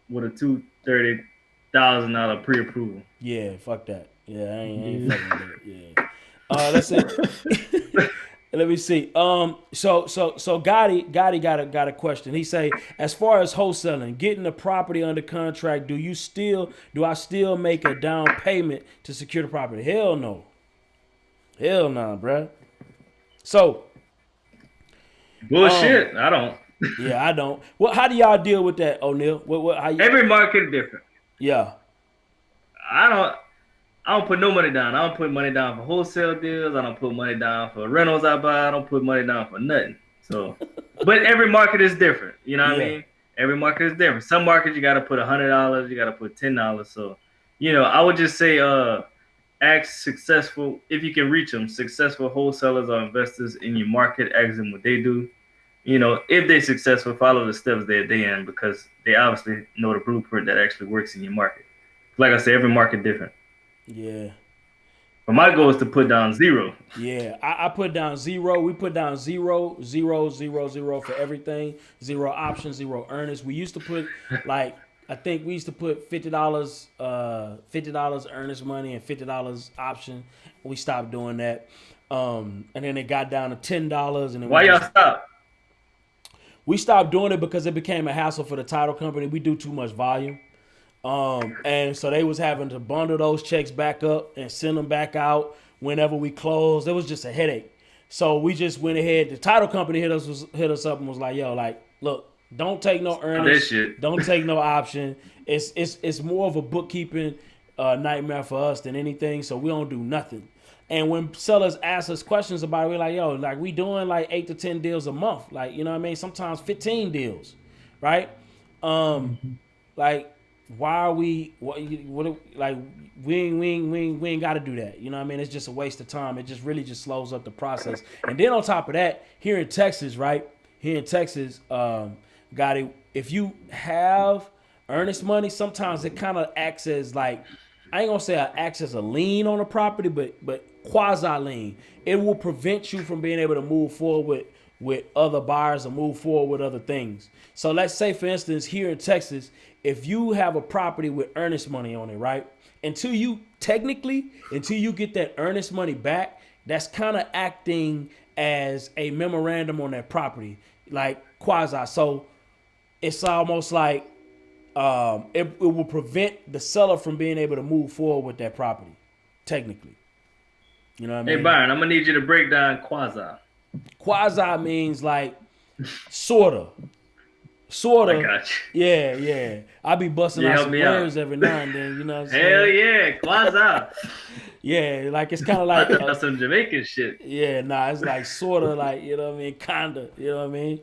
with a $230,000 pre-approval. Yeah, fuck that. Yeah, I ain't fucking with that. Yeah. Let's see. Let me see. So Gotti got a question. He say, as far as wholesaling, getting the property under contract, do I still make a down payment to secure the property? Hell no. Hell no, bruh. So bullshit. I don't. Yeah, I don't. Well, how do y'all deal with that, Oneil? Every market is different. Yeah. I don't put no money down. I don't put money down for wholesale deals. I don't put money down for rentals I buy. I don't put money down for nothing. So, but every market is different. You know what I mean? Every market is different. Some markets you got to put $100. You got to put $10. So, I would just say, ask successful, if you can reach them, successful wholesalers or investors in your market. Ask them what they do. If they're successful, follow the steps that they in, because they obviously know the blueprint that actually works in your market. Like I said, every market different. Yeah. But my goal is to put down zero. Yeah, I put down zero. We put down 0, 0, 0, 0 for everything. 0 options, 0 earnings. We used to put I think we used to put $50 earnest money and $50 option. We stopped doing that. And then it got down to $10. And then why y'all stop? We stopped doing it because it became a hassle for the title company. We do too much volume. And so they was having to bundle those checks back up and send them back out whenever we closed. It was just a headache. So we just went ahead. The title company hit us up and was like, yo, look, don't take no earnings. Don't take no option. It's more of a bookkeeping nightmare for us than anything. So we don't do nothing. And when sellers ask us questions about it, we're like, yo, we doing 8 to 10 deals a month. You know what I mean? Sometimes 15 deals, right? Why are we? We ain't got to do that. You know what I mean? It's just a waste of time. It just really just slows up the process. And then on top of that, here in Texas, right? If you have earnest money, sometimes it kind of acts as I ain't gonna say it acts as a lien on a property, but quasi lien. It will prevent you from being able to move forward with other buyers or move forward with other things. So let's say, for instance, here in Texas, if you have a property with earnest money on it, right? Until you get that earnest money back, that's kind of acting as a memorandum on that property, quasi. So it's almost like it will prevent the seller from being able to move forward with that property, technically. You know what I mean? Hey, Byron, I'm going to need you to break down quasi. Quasi means sorta. I got you. Yeah. I be busting out some words every now and then, you know what I'm saying? Hell yeah, quasi. Yeah, it's kind of like some Jamaican shit. Yeah, it's sorta, you know what I mean? Kinda, you know what I mean?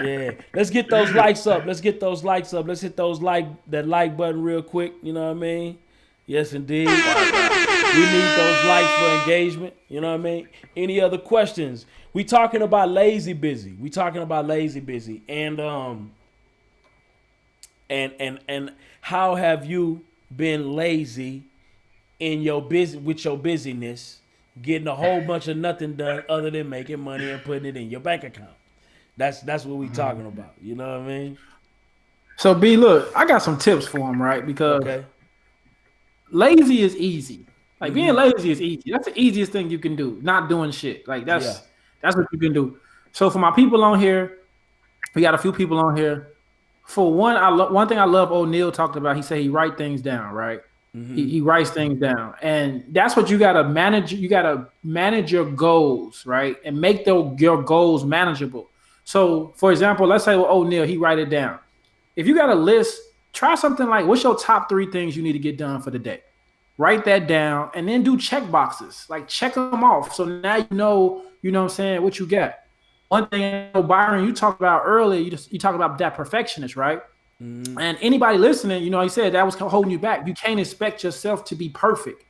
Yeah. Let's get those likes up. Let's hit those that like button real quick, you know what I mean? Yes, indeed. We need those likes for engagement. You know what I mean? Any other questions? We talking about lazy busy. And how have you been lazy in your with your busyness, getting a whole bunch of nothing done other than making money and putting it in your bank account? That's what we talking about. You know what I mean? So B, look, I got some tips for him, right? Because lazy is easy. Being lazy is easy. That's the easiest thing you can do. Not doing shit. That's what you can do. So for my people on here, we got a few people on here. For one, one thing I love Oneil talked about, he said he write things down, right? Mm-hmm. He writes things down. And that's what you gotta manage. You gotta manage your goals, right? And make your goals manageable. So for example, let's say with Oneil, he write it down. If you got a list, try something like, what's your top 3 things you need to get done for the day? Write that down and then do check boxes. Check them off. So now you know what I'm saying, what you got. One thing, Byron, you talked about earlier, you talked about that perfectionist, right? And anybody listening, you know, he said that was holding you back. You can't expect yourself to be perfect.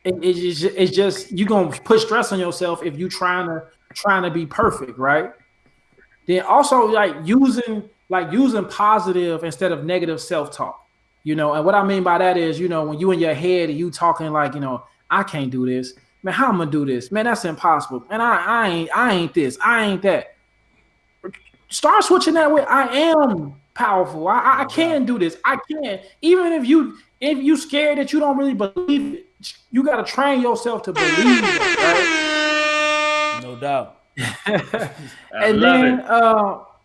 It's just you're gonna put stress on yourself if you trying to be perfect, right? Then also using positive instead of negative self-talk. You know, and what I mean by that is, you know, when you in your head and you talking like, you know, I can't do this, man. How I'm gonna do this, man? That's impossible. And I ain't this, I ain't that. Start switching that way. I am powerful. I can do this. I can. Even if you scared that you don't really believe it, you got to train yourself to believe it, right? No doubt. And then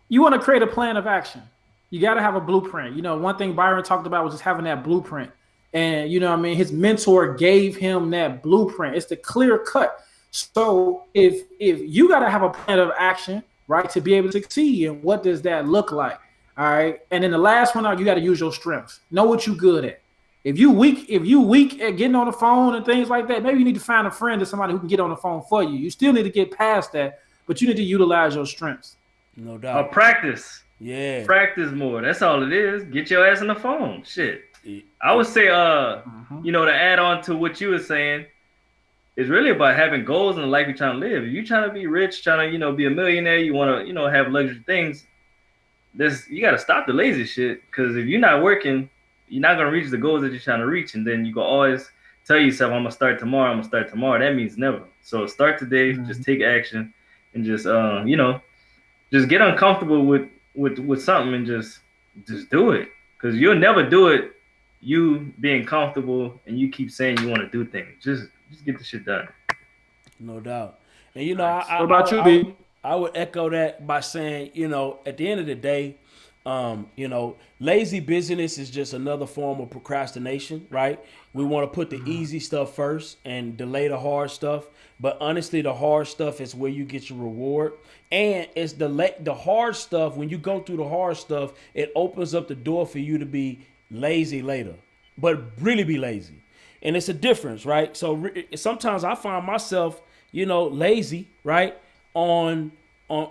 you want to create a plan of action. You got to have a blueprint. You know, one thing Byron talked about was just having that blueprint. And, you know what I mean, his mentor gave him that blueprint. It's the clear cut. So if you got to have a plan of action, right, to be able to succeed, and what does that look like? All right. And then the last one, you got to use your strengths. Know what you're good at. If you weak at getting on the phone and things like that, maybe you need to find a friend or somebody who can get on the phone for you. You still need to get past that, but you need to utilize your strengths. No doubt. Or practice. Yeah. Practice more. That's all it is. Get your ass on the phone. Shit. I would say, you know, to add on to what you were saying, it's really about having goals in the life you're trying to live. If you're trying to be rich, trying to, you know, be a millionaire, you want to, you know, have luxury things, you got to stop the lazy shit. Because if you're not working, you're not going to reach the goals that you're trying to reach. And then you can always tell yourself, I'm going to start tomorrow. That means never. So start today, just take action, and just, you know, just get uncomfortable with something and just do it. Because you'll never do it, you being comfortable and you keep saying you want to do things. Just get the shit done. No doubt. And, you know, what about you, B? I would echo that by saying, you know, at the end of the day, you know, lazy busyness is just another form of procrastination, right? We want to put the easy stuff first and delay the hard stuff. But honestly, the hard stuff is where you get your reward. And it's the hard stuff. When you go through the hard stuff, it opens up the door for you to be lazy later, but really be lazy. And it's a difference, right? So sometimes I find myself, you know, lazy, right? On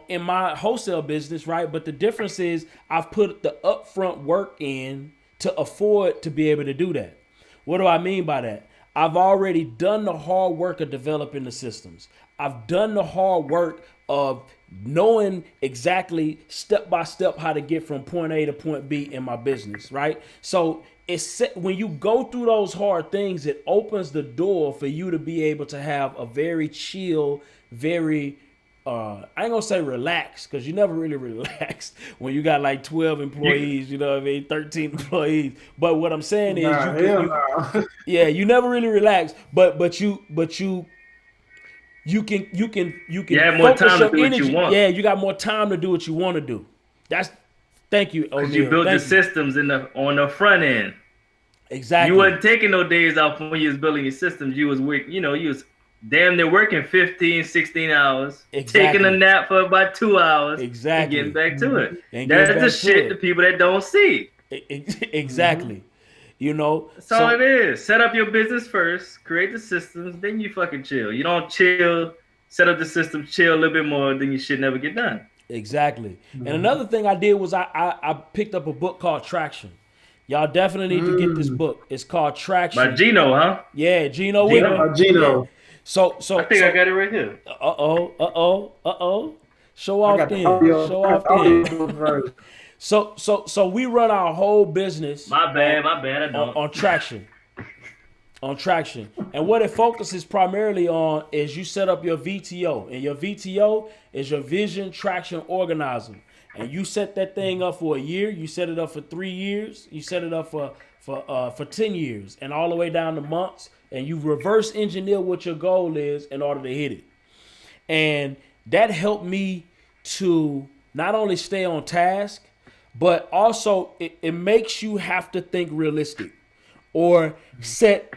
in my wholesale business, right? But the difference is I've put the upfront work in to afford to be able to do that. What do I mean by that? I've already done the hard work of developing the systems. I've done the hard work of knowing exactly step by step how to get from point A to point B in my business, right? So when you go through those hard things, it opens the door for you to be able to have a very chill, very I ain't gonna say relaxed, because you never really relax when you got like 12 employees, you know what I mean, 13 employees. But what I'm saying is you never really relax, but you can have more time to do what you want. Yeah, you got more time to do what you want to do. Thank you, Oneil. You build the systems on the front end. Exactly. You wasn't taking no days off when you was building your systems. You was working, you know, you was damn near working 15, 16 hours, taking a nap for about 2 hours, and getting back to it. That's the shit the people that don't see. Exactly. You know, that's all it is. Set up your business first, create the systems, then you fucking chill. You don't chill, set up the system, chill a little bit more, then your shit never get done. Exactly. And another thing I did was I picked up a book called Traction. Y'all definitely need to get this book. It's called Traction. By Gino, huh? Yeah, Gino. Gino. So I think I got it right here. Show off then. So we run our whole business. My bad. I don't. On Traction. On Traction. And what it focuses primarily on is you set up your VTO. And your VTO is your Vision Traction Organizer. And you set that thing up for a year. You set it up for 3 years. You set it up for 10 years and all the way down to months. And you reverse engineer what your goal is in order to hit it. And that helped me to not only stay on task, but also it makes you have to think realistic or set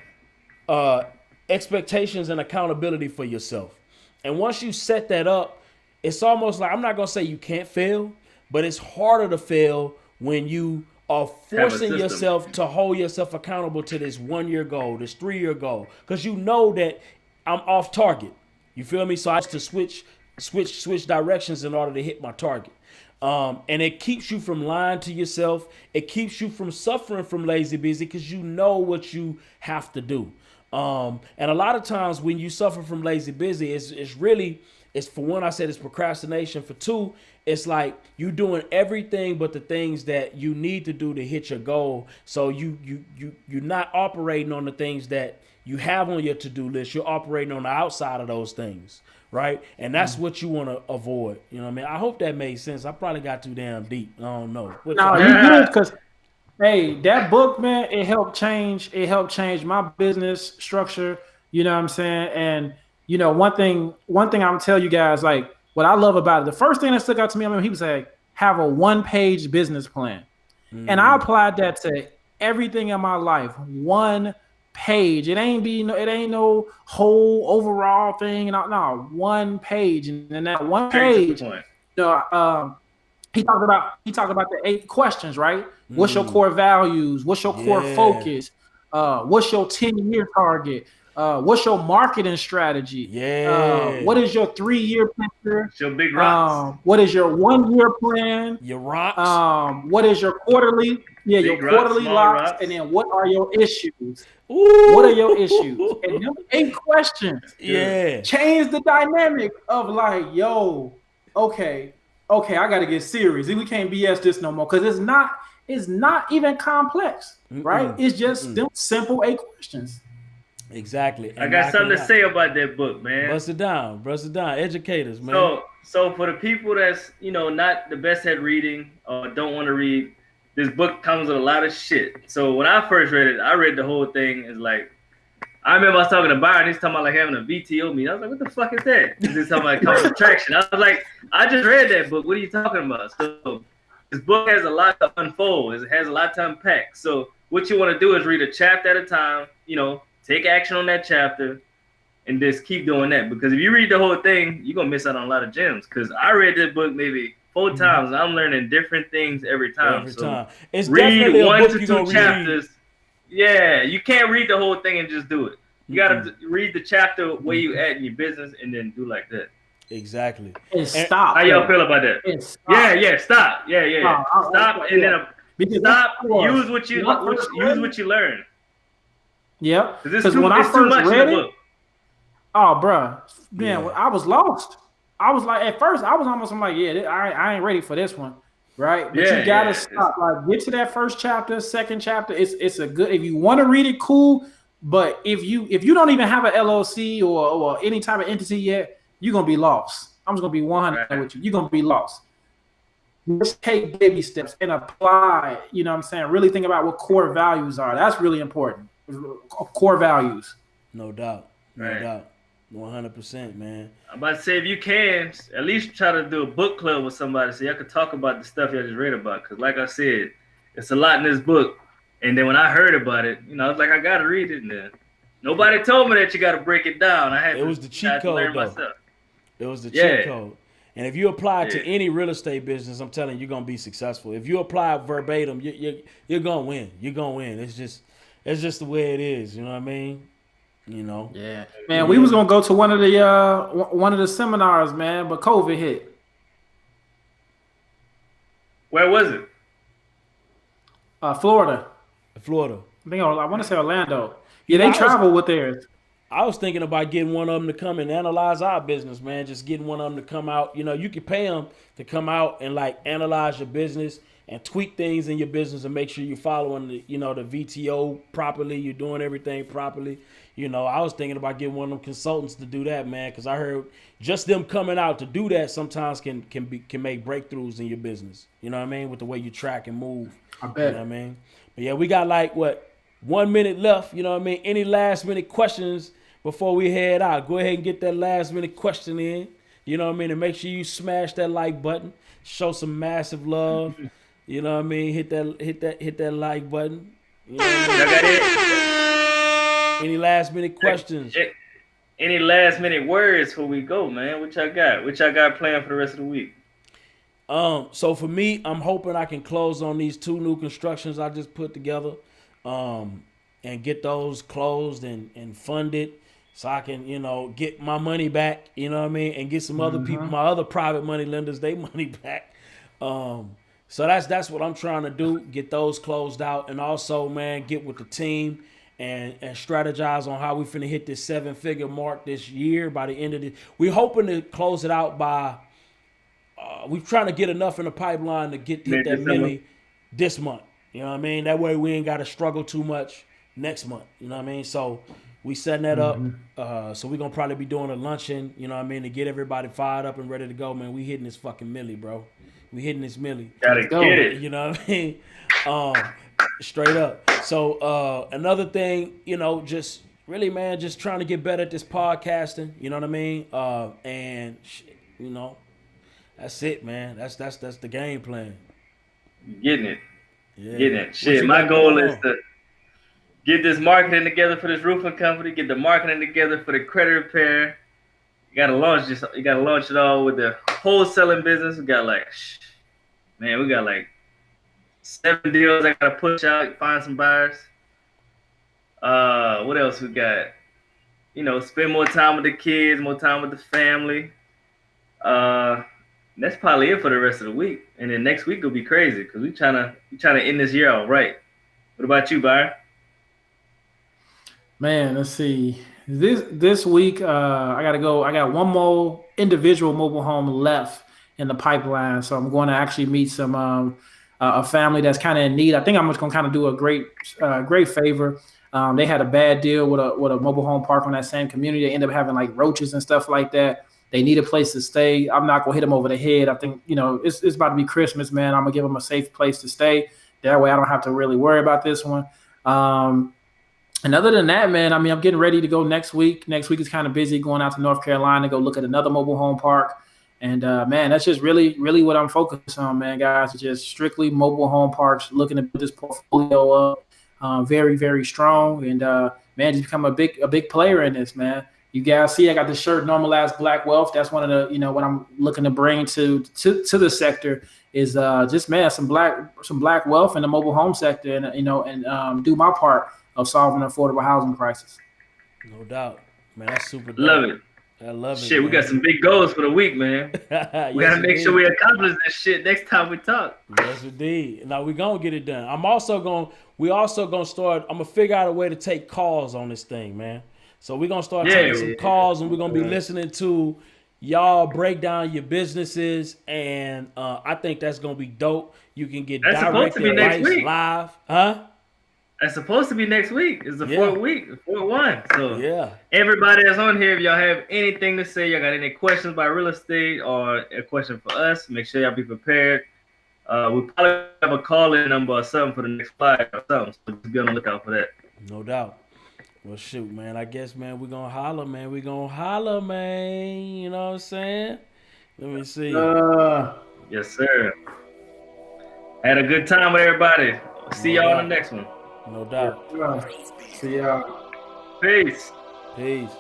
expectations and accountability for yourself. And once you set that up, it's almost like, I'm not going to say you can't fail, but it's harder to fail when you are forcing yourself to hold yourself accountable to this 1 year goal, this 3 year goal, because you know that I'm off target. You feel me? So I have to switch directions in order to hit my target. And it keeps you from lying to yourself. It keeps you from suffering from lazy busy because you know what you have to do. And a lot of times when you suffer from lazy busy, it's for one, I said it's procrastination. For two, it's like you doing everything but the things that you need to do to hit your goal. So you're not operating on the things that you have on your to-do list. You're operating on the outside of those things, right? And that's what you want to avoid. You know what I mean? I hope that made sense. I probably got too damn deep. I don't know. No, you good, because hey, that book, man, it helped change my business structure. You know what I'm saying? And you know, one thing I'm gonna tell you guys, like what I love about it, the first thing that stuck out to me, I remember he was like, have a 1-page business plan. And I applied that to everything in my life. 1 page. It ain't no whole overall thing. No, 1 page. And then that 1 page, he talked about the 8 questions, right? What's your core values? What's your core focus? What's your 10-year target? What's your marketing strategy? What is your 3-year picture? Your big rocks. What is your 1-year plan? Your rocks. What is your quarterly? Yeah, big your quarterly rocks. And then what are your issues? Ooh. What are your issues? And them 8 questions. Yeah. Change the dynamic of like, yo, okay, I got to get serious. We can't BS this no more because it's not even complex, right? It's just them simple 8 questions. Exactly. I got something to say about that book, man. Bust it down. Educators, man. So for the people that's, not the best at reading or don't want to read, this book comes with a lot of shit. So when I first read it, I read the whole thing. It's like, I remember I was talking to Byron. He's talking about like having a VTO meeting. I was like, what the fuck is that? He's talking about contraction. I was like, I just read that book. What are you talking about? So this book has a lot to unfold. It has a lot to unpack. So what you want to do is read a chapter at a time, take action on that chapter and just keep doing that. Because if you read the whole thing, you're going to miss out on a lot of gems. Because I read this book maybe 4 times. And I'm learning different things every time. It's read definitely 1 to 2 chapters. Read. Yeah, you can't read the whole thing and just do it. You got to read the chapter where you at in your business and then do like that. Exactly. And stop. How y'all feel about that? Yeah, stop. Yeah. Stop and then stop. Use what you learn. Yeah, because when I first read it, oh, bro, man, I was lost. I was like, at first, I was almost like, I ain't ready for this one, right? But you gotta stop. Like, get to that first chapter, second chapter. It's a good. If you want to read it, cool. But if you don't even have an LLC or any type of entity yet, you're gonna be lost. I'm just gonna be 100 with you. You're gonna be lost. Just take baby steps and apply. You know what I'm saying? Really think about what core values are. That's really important. Core values. No doubt. 100%, man. I'm about to say, if you can, at least try to do a book club with somebody so y'all can talk about the stuff y'all just read about. Because like I said, it's a lot in this book. And then when I heard about it, I was like, I got to read it. And then nobody told me that you got to break it down. It was the cheat code, though. It was the cheat code. And if you apply it to any real estate business, I'm telling you, you're going to be successful. If you apply it verbatim, you're going to win. You're going to win. It's just the way it is. You know what I mean? Yeah, man. We was gonna go to one of the seminars, man, but COVID hit. Where was it? Florida. I want to say Orlando. Yeah, they travel with theirs. I was thinking about getting one of them to come and analyze our business, man. Just getting one of them to come out. You can pay them to come out and like analyze your business and tweak things in your business and make sure you're following the VTO properly. You're doing everything properly. I was thinking about getting one of them consultants to do that, man, because I heard just them coming out to do that sometimes can make breakthroughs in your business. You know what I mean? With the way you track and move. I bet. You know what I mean? But yeah, we got 1 minute left. You know what I mean? Any last minute questions before we head out? Go ahead and get that last minute question in. You know what I mean? And make sure you smash that like button. Show some massive love. You know what I mean? Hit that like button. You know what I mean? Any last minute questions? Any last minute words before we go, man? What y'all got? What y'all got planned for the rest of the week? So for me, I'm hoping I can close on these 2 new constructions I just put together, and get those closed and funded, so I can get my money back. You know what I mean? And get some other people, my other private money lenders, their money back. So that's what I'm trying to do, get those closed out, and also, man, get with the team and strategize on how we finna hit this 7-figure mark this year by the end of the. We're hoping to close it out by. We're trying to get enough in the pipeline to hit that milli this month. You know what I mean? That way we ain't got to struggle too much next month. You know what I mean? So we setting that up. So we're going to probably be doing a luncheon, you know what I mean, to get everybody fired up and ready to go, man. We hitting this fucking milli, bro. We hitting this milli. Gotta get it. You know what I mean? Straight up. So another thing, you know, just really, man, just trying to get better at this podcasting. You know what I mean? And, you know, that's it, man. That's the game plan. Getting it. Yeah. Getting it. Shit, my goal is to get this marketing together for this roofing company, get the marketing together for the credit repair. You gotta launch this. You gotta launch it all with the wholesaling business. We got like 7 deals I gotta push out, find some buyers. What else we got? You know, spend more time with the kids, more time with the family. That's probably it for the rest of the week. And then next week will be crazy because we trying to end this year all right. What about you, Byron? Man, let's see. This week, I gotta go. I got one more individual mobile home left in the pipeline, so I'm going to actually meet some a family that's kind of in need. I think I'm just gonna kind of do a great favor. They had a bad deal with a mobile home park on that same community. They ended up having like roaches and stuff like that. They need a place to stay. I'm not gonna hit them over the head. I think, you know, it's about to be Christmas, man. I'm gonna give them a safe place to stay. That way I don't have to really worry about this one. And other than that, man, I mean, I'm getting ready to go next week. Next week is kind of busy, going out to North Carolina to go look at another mobile home park. And man, that's just really, really what I'm focused on, man, guys. It's just strictly mobile home parks, looking to put this portfolio up very, very strong. And man, just become a big player in this, man. You guys see, I got the shirt "Normalize Black Wealth." That's one of the, you know, what I'm looking to bring to the sector is just, man, some black wealth in the mobile home sector, and, you know, and do my part of solving the affordable housing crisis. No doubt, man. That's super dope. Love it. I love it. Shit, man. We got some big goals for the week, man. Yes, We gotta make indeed. sure we accomplish this shit next time we talk. Yes, indeed. Now we're gonna get it done. We also gonna start. I'm gonna figure out a way to take calls on this thing, man. So we're gonna start taking some calls, and we're gonna be listening to y'all break down your businesses, and I think that's gonna be dope. You can get That's supposed direct to be next advice week. live, huh? That's supposed to be next week. It's the Yeah. fourth week, the fourth one. So Yeah. everybody that's on here, if y'all have anything to say, y'all got any questions about real estate or a question for us, make sure y'all be prepared. We'll probably have a call-in number or something for the next flight or something. So just be on the lookout for that. No doubt. Well, shoot, man. I guess, man, we're gonna holler, man. You know what I'm saying? Let me see. Yes, sir. Had a good time with everybody. See y'all on the next one. No doubt. See y'all. Peace. Peace.